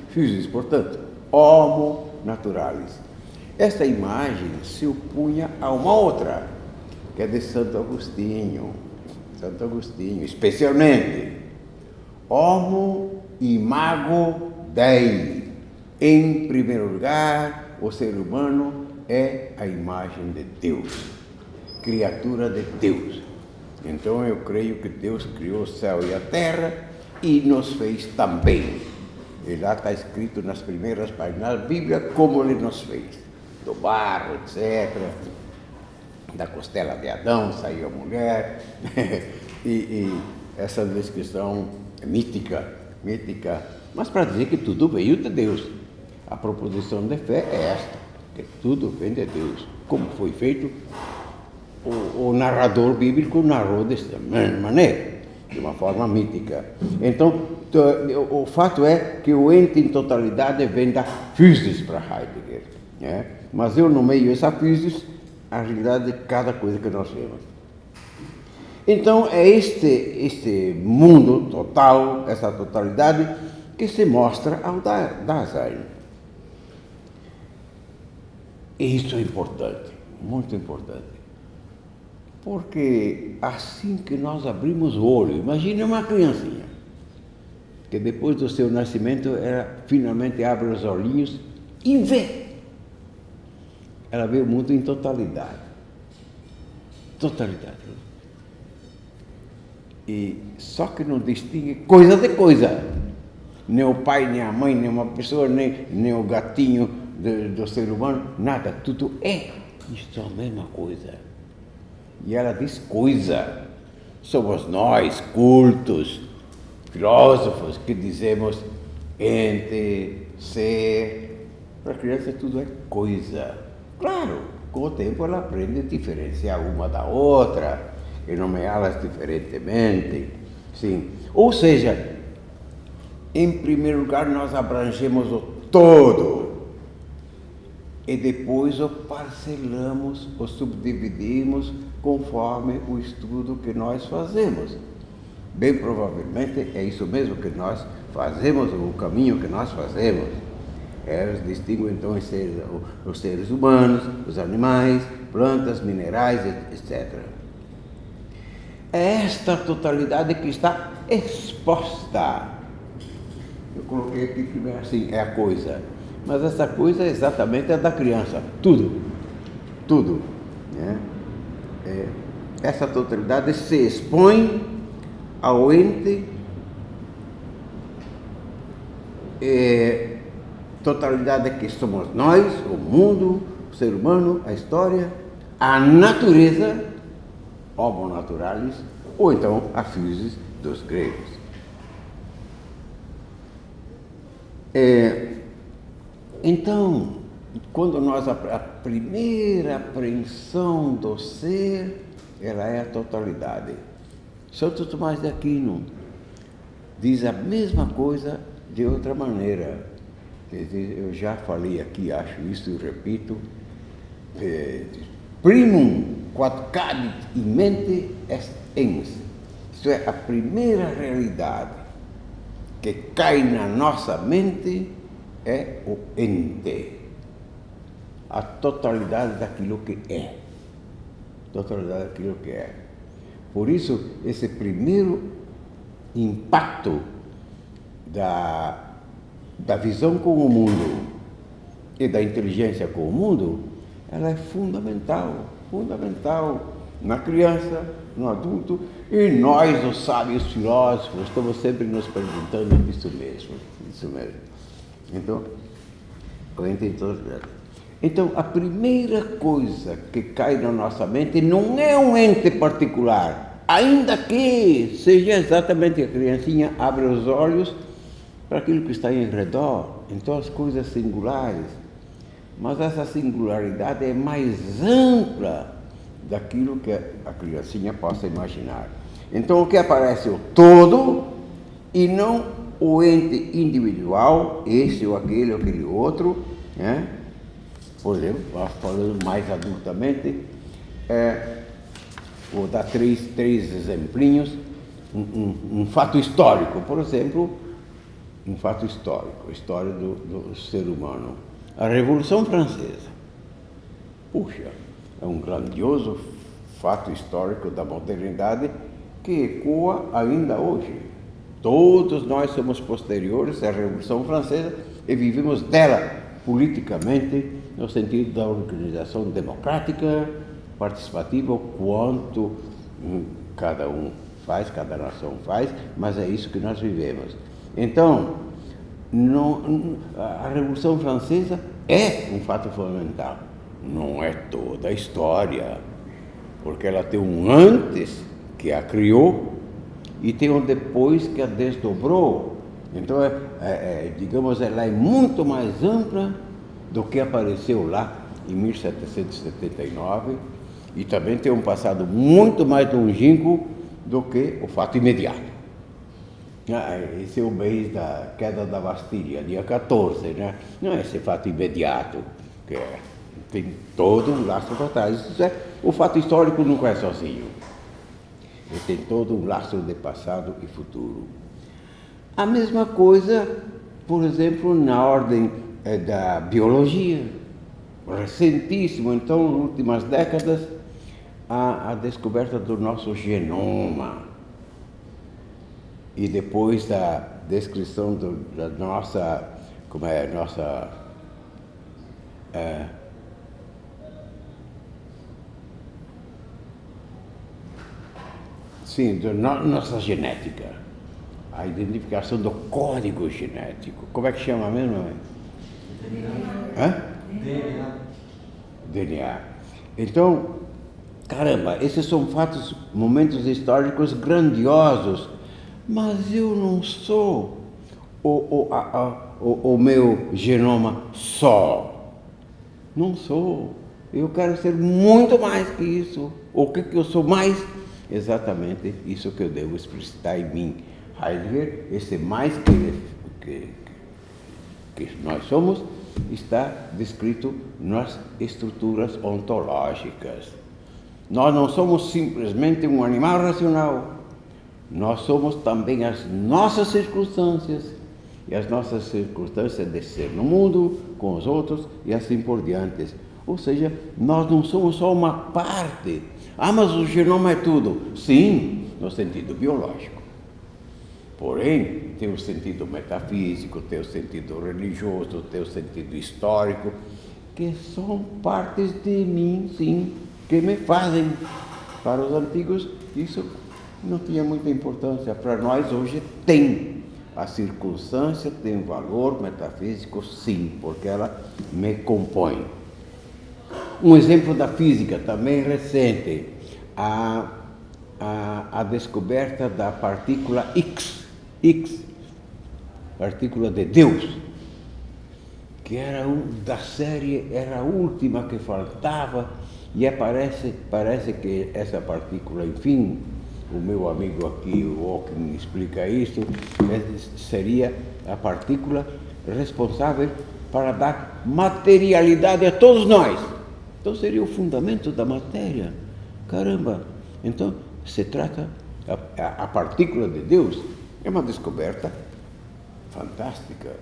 Physis, portanto, homo naturalis. Essa imagem se opunha a uma outra, que é de Santo Agostinho. Santo Agostinho, especialmente, homo imago Dei. Em primeiro lugar, o ser humano é a imagem de Deus, criatura de Deus. Então eu creio que Deus criou o céu e a terra e nos fez também. E lá está escrito nas primeiras páginas da Bíblia como Ele nos fez. Do barro, etc. Da costela de Adão saiu a mulher. e essa descrição mítica. Mas para dizer que tudo veio de Deus. A proposição de fé é esta, que tudo vem de Deus. Como foi feito, o narrador bíblico narrou desta maneira, de uma forma mítica. Então, o fato é que o ente em totalidade vem da physis para Heidegger. Né? Mas eu nomeio essa physis a realidade de cada coisa que nós vemos. Então, é este mundo total, essa totalidade, que se mostra ao Dasein. E isso é importante, muito importante. Porque assim que nós abrimos o olho, imagine uma criancinha, que depois do seu nascimento, ela finalmente abre os olhinhos e vê. Ela vê o mundo em totalidade. Totalidade. E só que não distingue coisa de coisa. Nem o pai, nem a mãe, nem uma pessoa, nem o gatinho do ser humano, nada. Tudo é. Isso é a mesma coisa. E ela diz coisa. Somos nós, cultos, filósofos, que dizemos ente, ser. Para a criança tudo é coisa. Claro, com o tempo ela aprende a diferenciar uma da outra e nomeá-las diferentemente. Sim. Ou seja, em primeiro lugar nós abrangemos o todo. E depois o parcelamos, o subdividimos conforme o estudo que nós fazemos. Bem provavelmente é isso mesmo que nós fazemos, o caminho que nós fazemos. Elas distinguem então os seres humanos, os animais, plantas, minerais, etc. é esta totalidade que está exposta. Eu coloquei aqui primeiro assim, é a coisa. Mas essa coisa é exatamente a da criança. Tudo. Né? Essa totalidade se expõe ao ente, totalidade que somos nós, o mundo, o ser humano, a história, a natureza, homo naturalis, ou então a physis dos gregos. Então, quando nós, a primeira apreensão do ser, ela é a totalidade. Santo Tomás de Aquino diz a mesma coisa de outra maneira. Quer dizer, eu já falei aqui, acho isso e repito, primum quod cadit in mente est ens. Isto é, a primeira realidade que cai na nossa mente é o ente, a totalidade daquilo que é. Totalidade daquilo que é. Por isso, esse primeiro impacto da visão com o mundo e da inteligência com o mundo, ela é fundamental na criança, no adulto, e nós, os sábios filósofos, estamos sempre nos perguntando isso mesmo. Então, então, a primeira coisa que cai na nossa mente não é um ente particular, ainda que seja exatamente a criancinha abre os olhos para aquilo que está em redor, então as coisas singulares, mas essa singularidade é mais ampla daquilo que a criancinha possa imaginar. Então o que aparece é o todo e não o ente individual, esse ou aquele outro, né? Por exemplo, falando mais adultamente, vou dar três exemplinhos, um fato histórico, por exemplo, um fato histórico, a história do ser humano. A Revolução Francesa, puxa, é um grandioso fato histórico da modernidade que ecoa ainda hoje. Todos nós somos posteriores à Revolução Francesa e vivemos dela politicamente, no sentido da organização democrática, participativa, quanto cada um faz, cada nação faz, mas é isso que nós vivemos. Então, a Revolução Francesa é um fato fundamental, não é toda a história, porque ela tem um antes que a criou e tem um depois que a desdobrou. Então, digamos, ela é muito mais ampla do que apareceu lá em 1779 e também tem um passado muito mais longínquo do que o fato imediato. Esse é o mês da queda da Bastilha, dia 14, né? Não é esse fato imediato, que tem todo um laço para trás. O fato histórico nunca é sozinho. Ele tem todo um laço de passado e futuro. A mesma coisa, por exemplo, na ordem da biologia. Recentíssimo, então, nas últimas décadas, a descoberta do nosso genoma. E depois da descrição da nossa, nossa genética, a identificação do código genético. Como é que chama mesmo? DNA. Então, caramba, esses são fatos, momentos históricos grandiosos, mas eu não sou o meu genoma só. Não sou. Eu quero ser muito mais que isso. O que eu sou mais? Exatamente isso que eu devo explicitar em mim. Heidegger, esse mais que nós somos, está descrito nas estruturas ontológicas. Nós não somos simplesmente um animal racional. Nós somos também as nossas circunstâncias, e as nossas circunstâncias de ser no mundo, com os outros, e assim por diante. Ou seja, nós não somos só uma parte. Mas o genoma é tudo. Sim, no sentido biológico. Porém, tem o sentido metafísico, tem o sentido religioso, tem o sentido histórico, que são partes de mim, sim, que me fazem. Para os antigos, isso não tinha muita importância. Para nós, hoje, tem. A circunstância tem um valor metafísico, sim, porque ela me compõe. Um exemplo da física, também recente, a descoberta da partícula X, partícula de Deus, que era da série, era a última que faltava, e parece que essa partícula, enfim, o meu amigo aqui, o Hawking, explica isso, seria a partícula responsável para dar materialidade a todos nós. Então seria o fundamento da matéria. Caramba! Então se trata, a partícula de Deus é uma descoberta fantástica.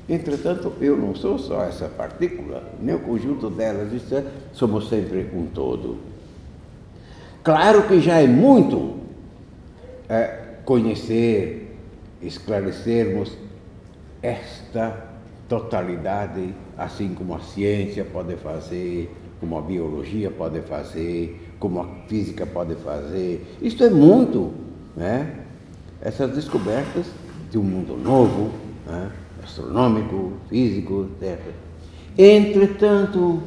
Entretanto, eu não sou só essa partícula, nem o conjunto delas, somos sempre um todo. Claro que já é muito conhecer, esclarecermos esta totalidade, assim como a ciência pode fazer, como a biologia pode fazer, como a física pode fazer. Isto é muito, né? Essas descobertas de um mundo novo, né? Astronômico, físico, etc. Entretanto,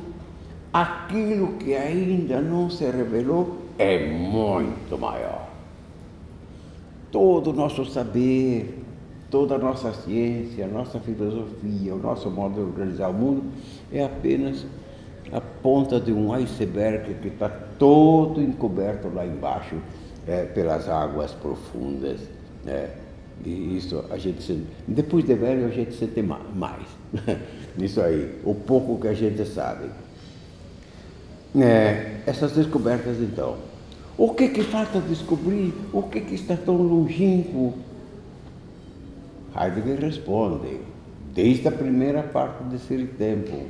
aquilo que ainda não se revelou é muito maior. Todo o nosso saber, toda a nossa ciência, a nossa filosofia, o nosso modo de organizar o mundo é apenas a ponta de um iceberg que está todo encoberto lá embaixo pelas águas profundas, né? E isso a gente depois de velho a gente sente mais nisso aí, o pouco que a gente sabe. Essas descobertas então, o que falta descobrir? O que está tão longínquo? Heidegger responde, desde a primeira parte de Ser e Tempo,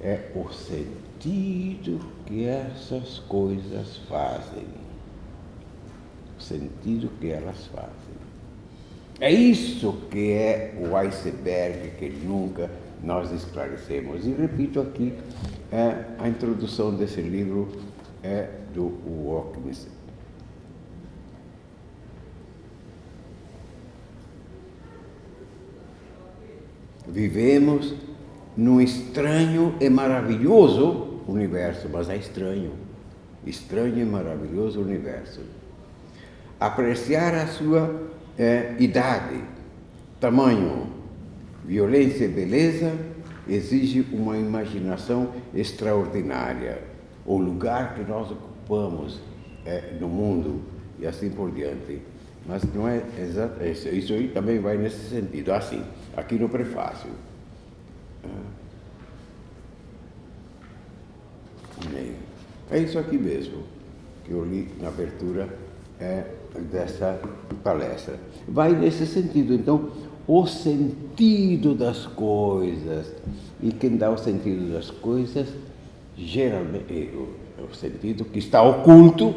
é o sentido que essas coisas fazem. O sentido que elas fazem. É isso que é o iceberg que nunca nós esclarecemos. E repito aqui, a introdução desse livro é do Hawking. Vivemos num estranho e maravilhoso universo, mas é estranho e maravilhoso universo. Apreciar a sua idade, tamanho, violência e beleza exige uma imaginação extraordinária. O lugar que nós ocupamos no mundo e assim por diante. Mas não é exato, isso aí também vai nesse sentido. Assim, aqui no prefácio. É isso aqui mesmo que eu li na abertura dessa palestra. Vai nesse sentido. Então, o sentido das coisas. E quem dá o sentido das coisas, geralmente, o sentido que está oculto,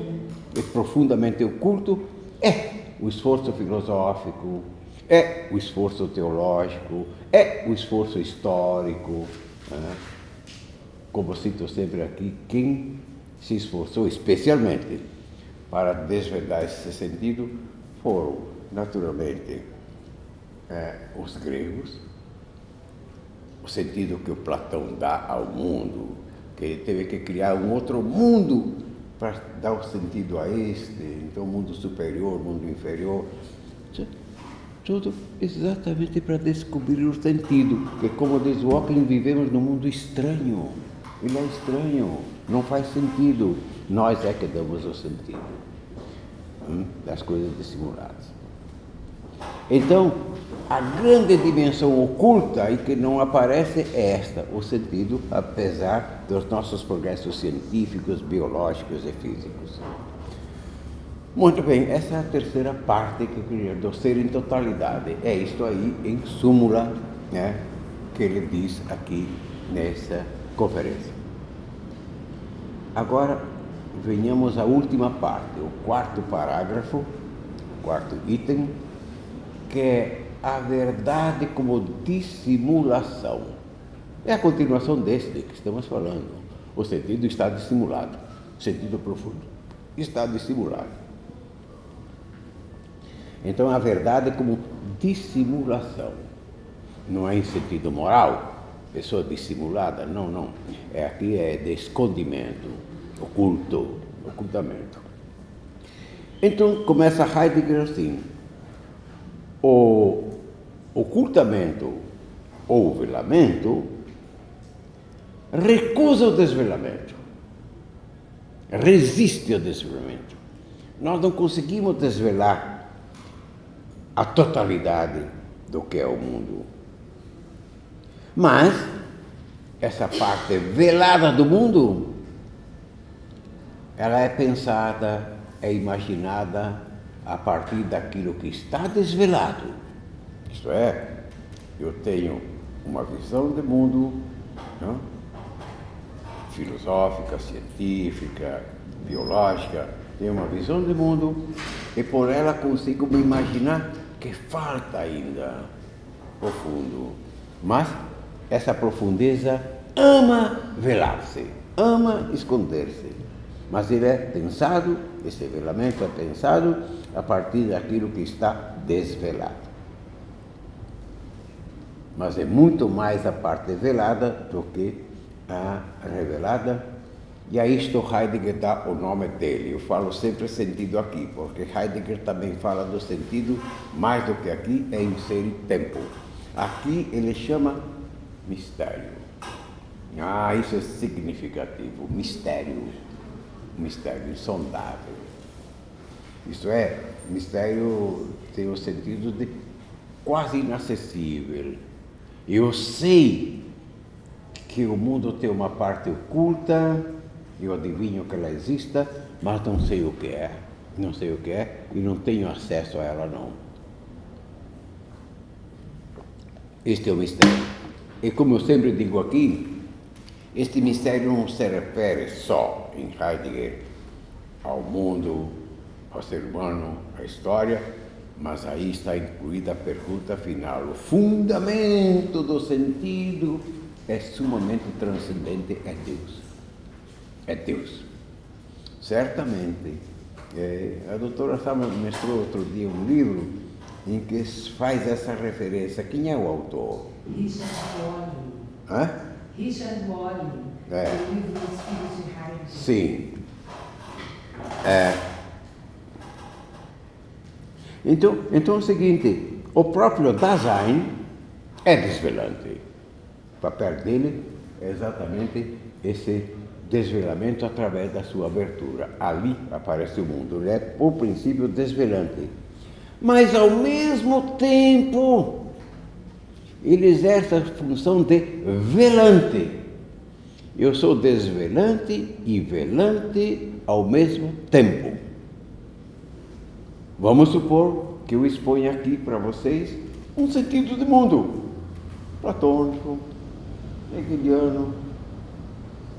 é profundamente oculto, é o esforço filosófico, é o esforço teológico, é o esforço histórico. Como cito sempre aqui, quem se esforçou especialmente para desvendar esse sentido foram, naturalmente, os gregos, o sentido que o Platão dá ao mundo, que ele teve que criar um outro mundo para dar o sentido a este, então mundo superior, mundo inferior, tudo exatamente para descobrir o sentido, porque como diz Hawking, vivemos num mundo estranho, ele é estranho, não faz sentido, nós é que damos o sentido das coisas dissimuladas. Então, a grande dimensão oculta e que não aparece é esta, o sentido, apesar dos nossos progressos científicos, biológicos e físicos. Muito bem, essa é a terceira parte que eu queria, do ser em totalidade. É isto aí, em súmula, né, que ele diz aqui nessa conferência. Agora, venhamos à última parte, o quarto parágrafo, o quarto item, que é a verdade como dissimulação. É a continuação deste que estamos falando. O sentido está dissimulado, o sentido profundo está dissimulado. Então, a verdade como dissimulação. Não é em sentido moral, pessoa dissimulada, não. Aqui é de escondimento, ocultamento. Então, começa Heidegger assim: o ocultamento ou velamento recusa o desvelamento, resiste ao desvelamento. Nós não conseguimos desvelar a totalidade do que é o mundo. Mas essa parte velada do mundo, ela é pensada, é imaginada a partir daquilo que está desvelado. Isto é, eu tenho uma visão de mundo, não? Filosófica, científica, biológica, tenho uma visão de mundo e por ela consigo me imaginar que falta ainda profundo. Mas essa profundeza ama velar-se, ama esconder-se. Mas ele é pensado, esse velamento é pensado a partir daquilo que está desvelado. Mas é muito mais a parte velada do que a revelada. E a isto Heidegger dá o nome dele. Eu falo sempre sentido aqui, porque Heidegger também fala do sentido, mais do que aqui, é inserir tempo. Aqui ele chama mistério. Isso é significativo, mistério insondável. Isto é, mistério tem o sentido de quase inacessível. Eu sei que o mundo tem uma parte oculta, eu adivinho que ela exista, mas não sei o que é, e não tenho acesso a ela não. Este é o mistério. E como eu sempre digo aqui, este mistério não se refere só, em Heidegger, ao mundo, ao ser humano, à história, mas aí está incluída a pergunta final. O fundamento do sentido é sumamente transcendente, é Deus. É Deus. Certamente. A doutora Sama mostrou outro dia um livro em que faz essa referência. Quem é o autor? Richard Wallin. Richard Wallin. O livro dos Filhos de Heidegger. Sim. Então é o seguinte, o próprio Dasein é desvelante. O papel dele é exatamente esse desvelamento através da sua abertura. Ali aparece o mundo, ele é, por princípio, desvelante. Mas, ao mesmo tempo, ele exerce a função de velante. Eu sou desvelante e velante ao mesmo tempo. Vamos supor que eu exponha aqui para vocês um sentido de mundo platônico,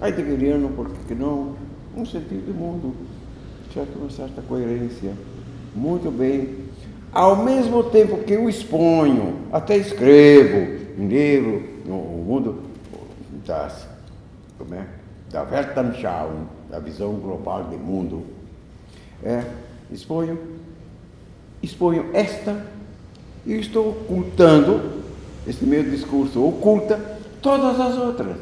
heideggeriano, por que não? Um sentido de mundo, certo? Uma certa coerência. Muito bem. Ao mesmo tempo que eu exponho, até escrevo um livro, o mundo da Weltanschauung, da visão global do mundo, exponho esta e estou ocultando, esse meu discurso oculta todas as outras.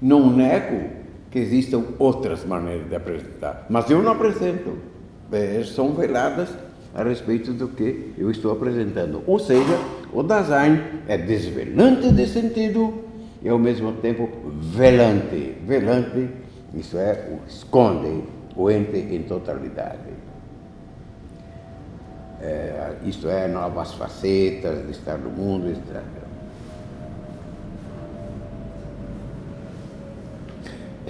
Não nego que existam outras maneiras de apresentar, mas eu não apresento. São veladas a respeito do que eu estou apresentando. Ou seja, o Dasein é desvelante de sentido e ao mesmo tempo velante. Velante, isso é, o esconde o ente em totalidade. Isto é, novas facetas de estar no mundo, etc.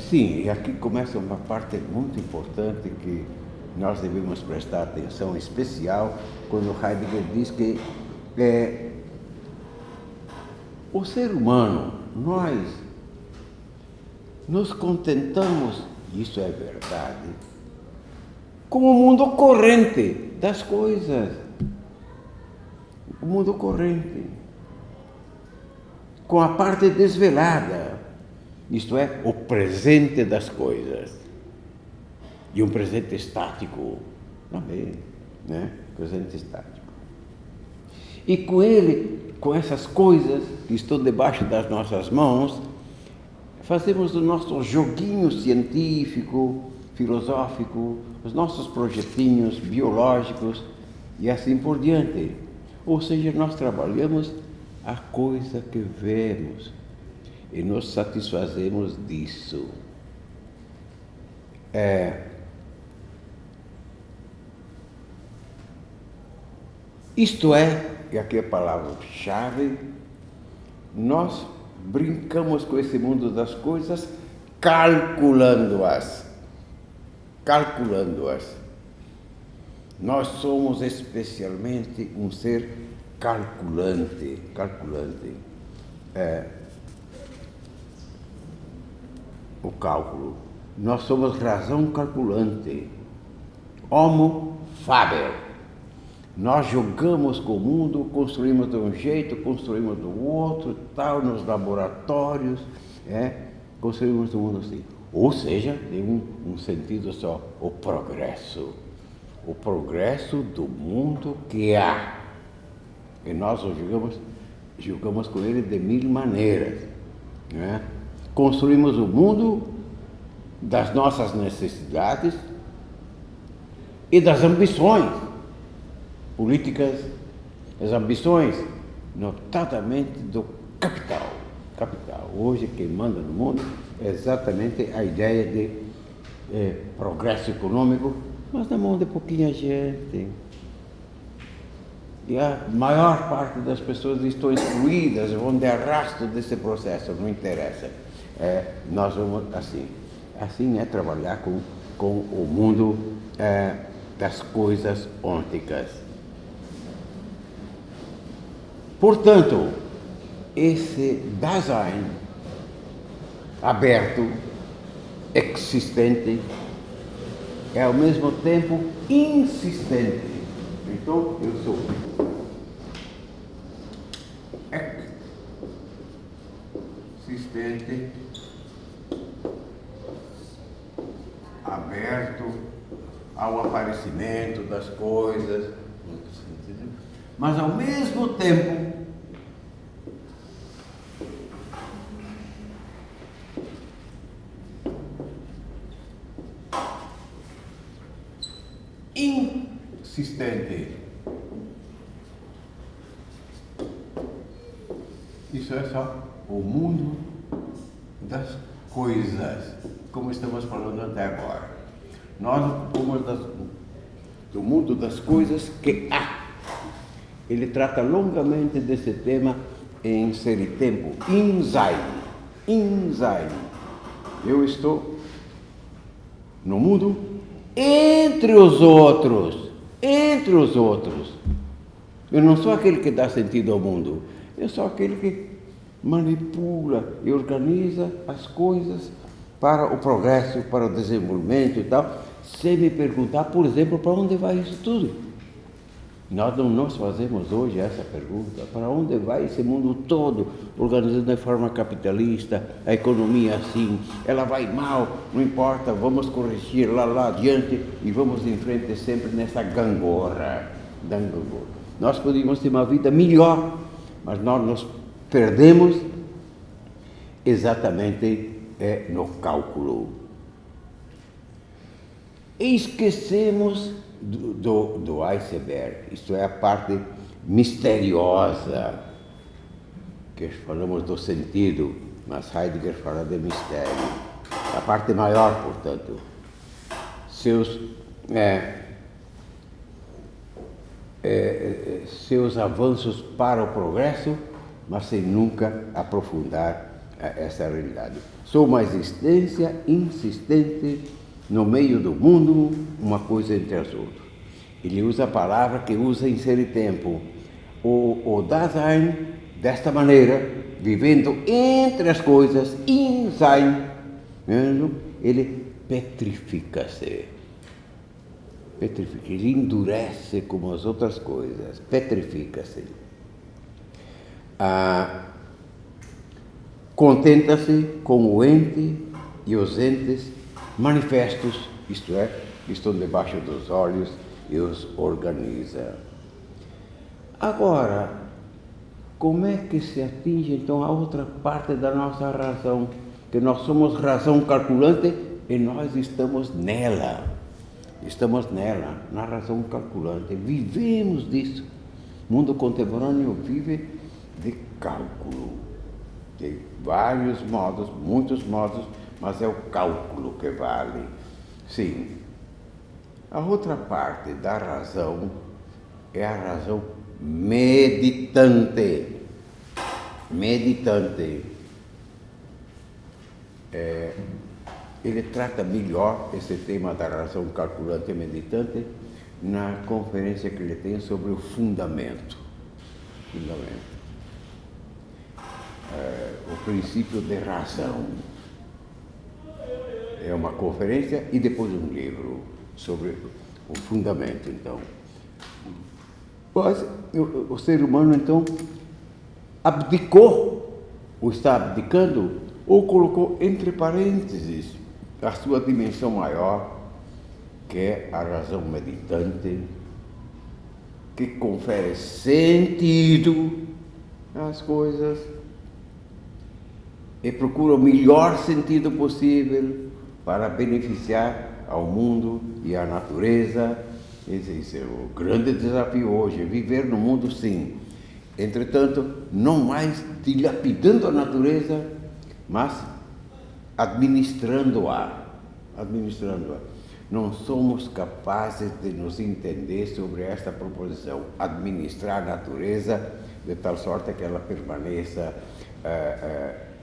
Sim, e aqui começa uma parte muito importante que nós devemos prestar atenção especial quando Heidegger diz que o ser humano, nós nos contentamos isso é verdade, com o mundo corrente das coisas. O mundo corrente. Com a parte desvelada, isto é, o presente das coisas. E um presente estático também, né? Presente estático. E com ele, com essas coisas que estão debaixo das nossas mãos, fazemos o nosso joguinho científico, filosófico, os nossos projetinhos biológicos e assim por diante. Ou seja, nós trabalhamos a coisa que vemos e nos satisfazemos disso. Isto é, e aqui é a palavra-chave, nós brincamos com esse mundo das coisas calculando-as. Nós somos especialmente um ser calculante. O cálculo. Nós somos razão calculante. Homo faber. Nós jogamos com o mundo, construímos de um jeito, construímos do outro, tal, nos laboratórios, construímos o mundo assim. Ou seja, tem um sentido só, o progresso do mundo que há. E nós o julgamos com ele de mil maneiras. Né? Construímos o mundo das nossas necessidades e das ambições políticas, as ambições, notadamente do capital. Hoje quem manda no mundo é exatamente a ideia de progresso econômico, mas na mão de pouquinha gente. E a maior parte das pessoas estão excluídas, vão de arrasto desse processo, não interessa. Nós vamos assim. Assim é trabalhar com o mundo das coisas ônticas. Portanto, esse Dasein aberto, existente, é ao mesmo tempo insistente. Então, eu sou existente, aberto ao aparecimento das coisas, mas ao mesmo tempo insistente. Isso é só o mundo das coisas, como estamos falando até agora. Nós ocupamos do mundo das coisas que há. Ele trata longamente desse tema em Ser e Tempo. In Sein. Eu estou no mundo entre os outros. Eu não sou aquele que dá sentido ao mundo. Eu sou aquele que manipula e organiza as coisas para o progresso, para o desenvolvimento e tal, sem me perguntar, por exemplo, para onde vai isso tudo. Nós não nos fazemos hoje essa pergunta, para onde vai esse mundo todo, organizado de forma capitalista, a economia assim, ela vai mal, não importa, vamos corrigir lá adiante e vamos em frente sempre nessa gangorra. Nós podíamos ter uma vida melhor, mas nós nos perdemos exatamente no cálculo. E esquecemos do iceberg, isto é a parte misteriosa, que falamos do sentido, mas Heidegger fala de mistério, a parte maior, portanto, seus avanços para o progresso, mas sem nunca aprofundar essa realidade. Sou uma existência insistente no meio do mundo, uma coisa entre as outras. Ele usa a palavra que usa em Ser e Tempo. O Dasein, desta maneira, vivendo entre as coisas, in Sein, ele petrifica-se. Petrifica, ele endurece como as outras coisas, petrifica-se. Contenta-se com o ente e os entes manifestos, isto é, que estão debaixo dos olhos, e os organiza. Agora, como é que se atinge então a outra parte da nossa razão? Que nós somos razão calculante e nós estamos nela. Estamos nela, na razão calculante. Vivemos disso. O mundo contemporâneo vive de cálculo. De vários modos, muitos modos, mas é o cálculo que vale. Sim. A outra parte da razão é a razão meditante. Meditante. Ele trata melhor esse tema da razão calculante e meditante na conferência que ele tem sobre o fundamento. O princípio de razão. É uma conferência e depois um livro sobre o fundamento, então. Mas o ser humano, então, abdicou, ou está abdicando, ou colocou entre parênteses a sua dimensão maior, que é a razão meditante, que confere sentido às coisas e procura o melhor sentido possível para beneficiar ao mundo e à natureza. Esse é o grande desafio hoje, viver no mundo sim. Entretanto, não mais dilapidando a natureza, mas administrando-a. Não somos capazes de nos entender sobre esta proposição, administrar a natureza de tal sorte que ela permaneça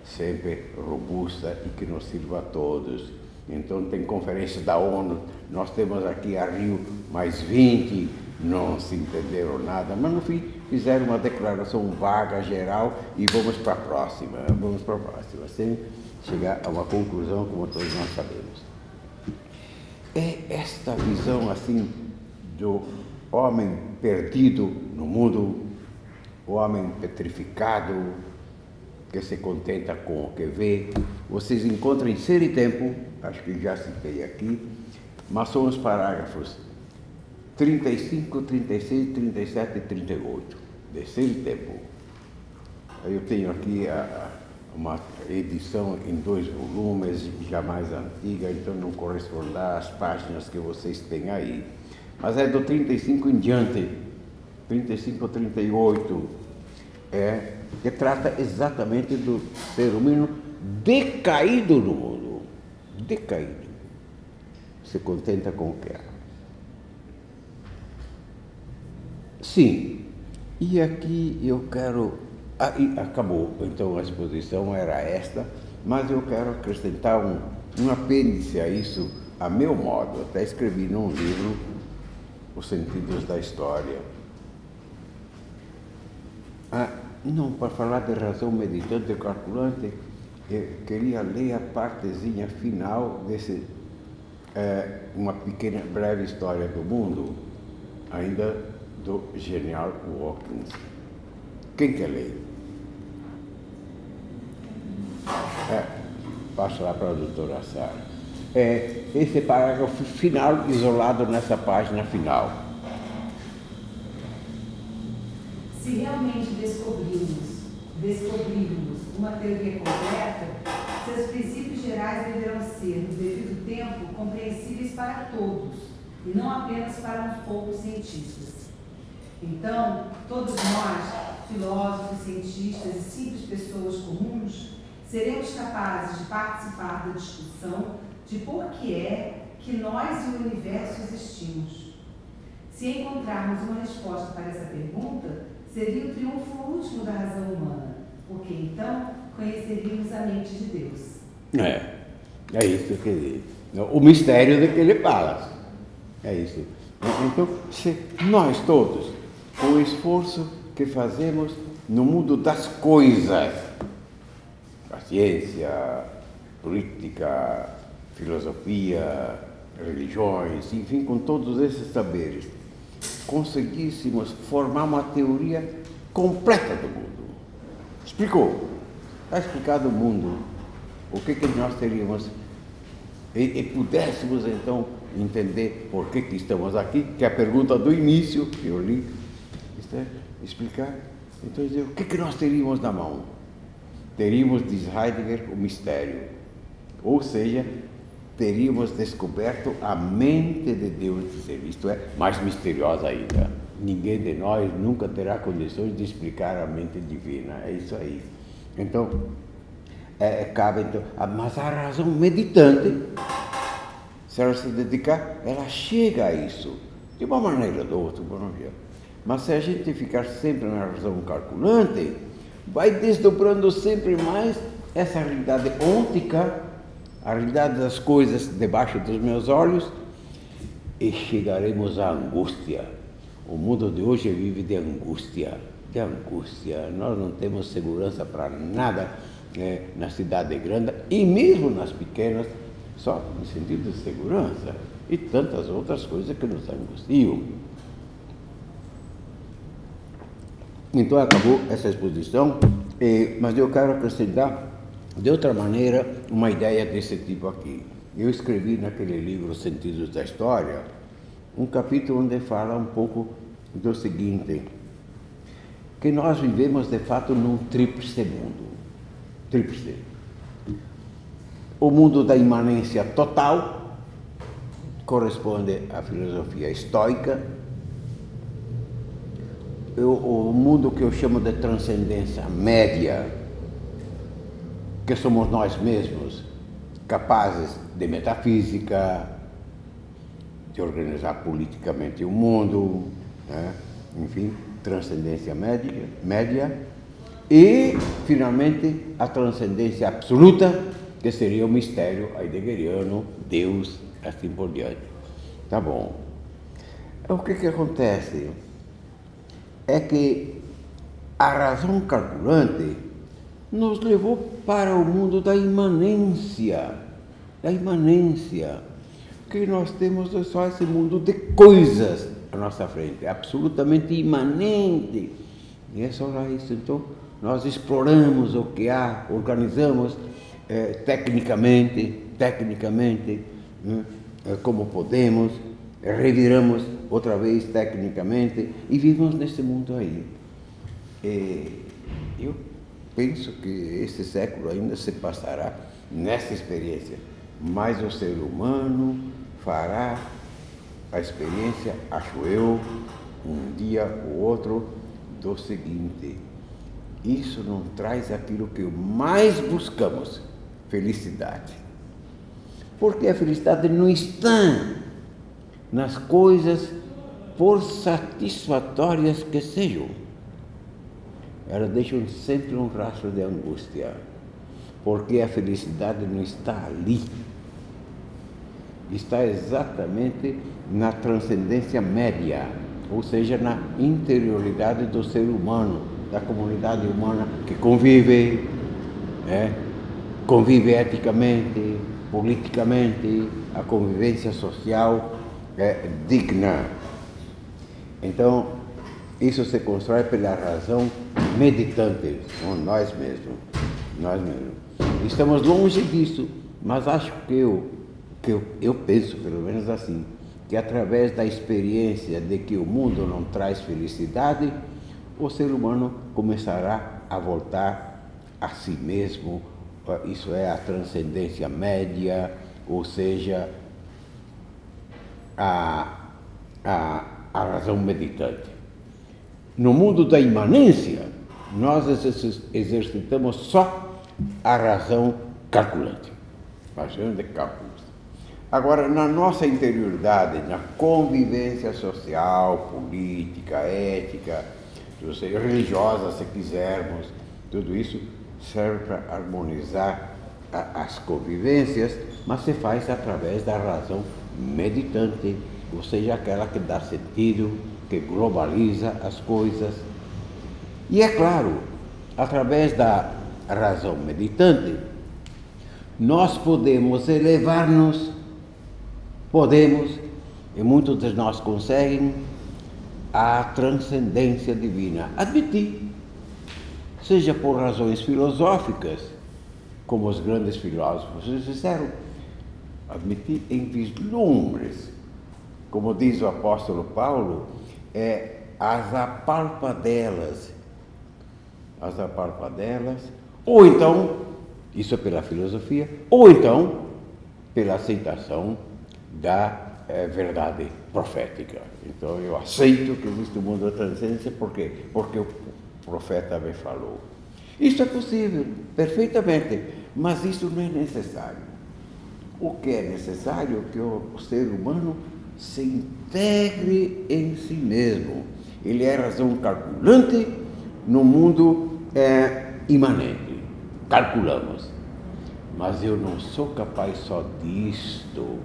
sempre robusta e que nos sirva a todos. Então tem conferências da ONU, nós temos aqui a Rio mais 20, não se entenderam nada, mas no fim fizeram uma declaração vaga, geral, e vamos para a próxima, sem chegar a uma conclusão como todos nós sabemos. É esta visão assim do homem perdido no mundo, o homem petrificado, que se contenta com o que vê. Vocês encontram em Ser e Tempo, acho que já citei aqui, mas são os parágrafos 35, 36, 37 e 38, de Ser e Tempo. Eu tenho aqui uma edição em 2 volumes, já mais antiga, então não corresponde às páginas que vocês têm aí. Mas é do 35 em diante, 35 a 38, que trata exatamente do ser humano decaído no mundo. Decaído. Se contenta com o que há. Sim. E aqui eu quero... acabou, então a exposição era esta, mas eu quero acrescentar um apêndice a isso, a meu modo. Até escrevi num livro Os Sentidos da História. Não, para falar de razão meditante e calculante, eu queria ler a partezinha final desse, uma pequena, breve história do mundo, ainda do genial Hawkins. Quem quer ler? Passo lá para a doutora Sara. Esse parágrafo final, isolado nessa página final. Se realmente descobrirmos uma teoria completa, seus princípios gerais deverão ser, no devido tempo, compreensíveis para todos, e não apenas para uns poucos cientistas. Então, todos nós, filósofos, cientistas e simples pessoas comuns, seremos capazes de participar da discussão de por que é que nós e o universo existimos. Se encontrarmos uma resposta para essa pergunta, seria o triunfo último da razão humana, porque então conheceríamos a mente de Deus. É isso que o mistério de que ele fala. É isso. Então, se nós todos, com o esforço que fazemos no mundo das coisas, a ciência, política, filosofia, religiões, enfim, com todos esses saberes, conseguíssemos formar uma teoria completa do mundo. Explicou. Está explicado o mundo. O que nós teríamos e pudéssemos então entender por que estamos aqui, que é a pergunta do início que eu li, explicar. Então, dizer, o que nós teríamos na mão? Teríamos, diz Heidegger, o mistério. Ou seja, teríamos descoberto a mente de Deus, isto é, mais misteriosa ainda. Ninguém de nós nunca terá condições de explicar a mente divina, é isso aí. Então, cabe então, mas a razão meditante, se ela se dedicar, ela chega a isso, de uma maneira ou de outra, mas se a gente ficar sempre na razão calculante, vai desdobrando sempre mais essa realidade ôntica, a realidade das coisas debaixo dos meus olhos, e chegaremos à angústia. O mundo de hoje vive de angústia. Nós não temos segurança para nada na cidade grande e mesmo nas pequenas, só no sentido de segurança e tantas outras coisas que nos angustiam. Então acabou essa exposição, mas eu quero acrescentar de outra maneira uma ideia desse tipo aqui. Eu escrevi naquele livro Sentidos da História um capítulo onde fala um pouco do seguinte, que nós vivemos de fato num tríplice mundo. Tríplice. O mundo da imanência total corresponde à filosofia estoica, o mundo que eu chamo de transcendência média, que somos nós mesmos, capazes de metafísica, de organizar politicamente o mundo, né? Enfim, transcendência média, e, finalmente, a transcendência absoluta, que seria o mistério heideggeriano, Deus, assim por diante. Tá bom. O que acontece? É que a razão calculante nos levou para o mundo da imanência, que nós temos só esse mundo de coisas à nossa frente, absolutamente imanente, e é só lá isso. Então, nós exploramos o que há, organizamos tecnicamente, como podemos, reviramos outra vez tecnicamente e vivemos nesse mundo aí. Eu penso que esse século ainda se passará nessa experiência, mas o ser humano fará a experiência, acho eu, um dia ou outro, do seguinte: isso não traz aquilo que mais buscamos, felicidade. Porque a felicidade não está nas coisas, por satisfatórias que sejam. Elas deixam sempre um rastro de angústia, porque a felicidade não está ali. Está exatamente na transcendência média, ou seja, na interioridade do ser humano, da comunidade humana que convive eticamente, politicamente, a convivência social é digna. Então, isso se constrói pela razão meditante, nós mesmos. Estamos longe disso, mas acho que eu penso, pelo menos assim, que através da experiência de que o mundo não traz felicidade, o ser humano começará a voltar a si mesmo, isso é, a transcendência média, ou seja, a razão meditante. No mundo da imanência, nós exercitamos só a razão calculante, fazendo de cálculos. Agora, na nossa interioridade, na convivência social, política, ética, religiosa, se quisermos, tudo isso serve para harmonizar as convivências, mas se faz através da razão meditante, ou seja, aquela que dá sentido, que globaliza as coisas. E é claro, através da razão meditante, nós podemos elevar-nos, podemos, e muitos de nós conseguem, à transcendência divina. Admitir, seja por razões filosóficas, como os grandes filósofos fizeram, admitir em vislumbres, como diz o apóstolo Paulo, as apalpadelas, ou então, isso é pela filosofia, ou então pela aceitação da verdade profética. Então eu aceito que existe o mundo da transcendência, por quê? Porque o profeta me falou. Isso é possível, perfeitamente, mas isso não é necessário. O que é necessário é que o ser humano se integre em si mesmo. Ele é razão calculante no mundo imanente. Calculamos. Mas eu não sou capaz só disto.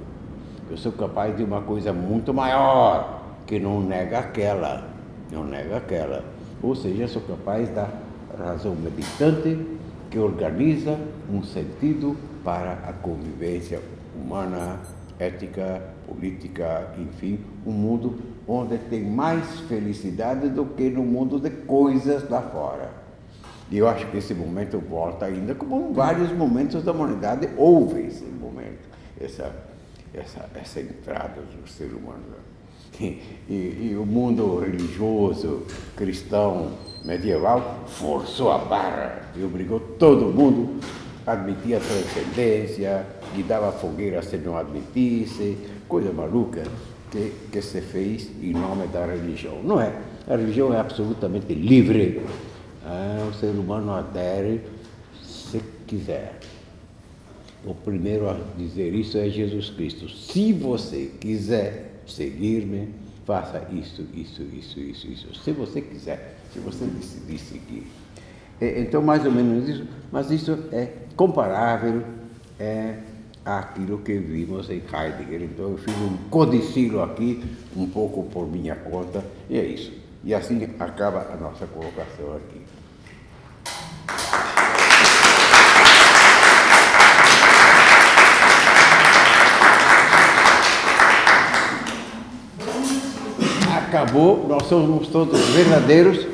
Eu sou capaz de uma coisa muito maior, que não nega aquela. Ou seja, eu sou capaz da razão meditante que organiza um sentido para a convivência humana, ética, política, enfim, um mundo onde tem mais felicidade do que no mundo de coisas lá fora. E eu acho que esse momento volta ainda, como em vários momentos da humanidade houve esse momento, essa entrada do ser humano. E o mundo religioso, cristão, medieval, forçou a barra e obrigou todo mundo a admitir a transcendência, e dava fogueira se não admitisse, coisa maluca que se fez em nome da religião. Não é. A religião é absolutamente livre. O ser humano adere se quiser. O primeiro a dizer isso é Jesus Cristo. Se você quiser seguir-me, faça isso. Se você quiser, se você decidir seguir. Então, mais ou menos isso, mas isso é comparável àquilo que vimos em Heidegger. Então, eu fiz um codicilo aqui, um pouco por minha conta, e é isso. E assim acaba a nossa colocação aqui. Acabou, nós somos todos verdadeiros.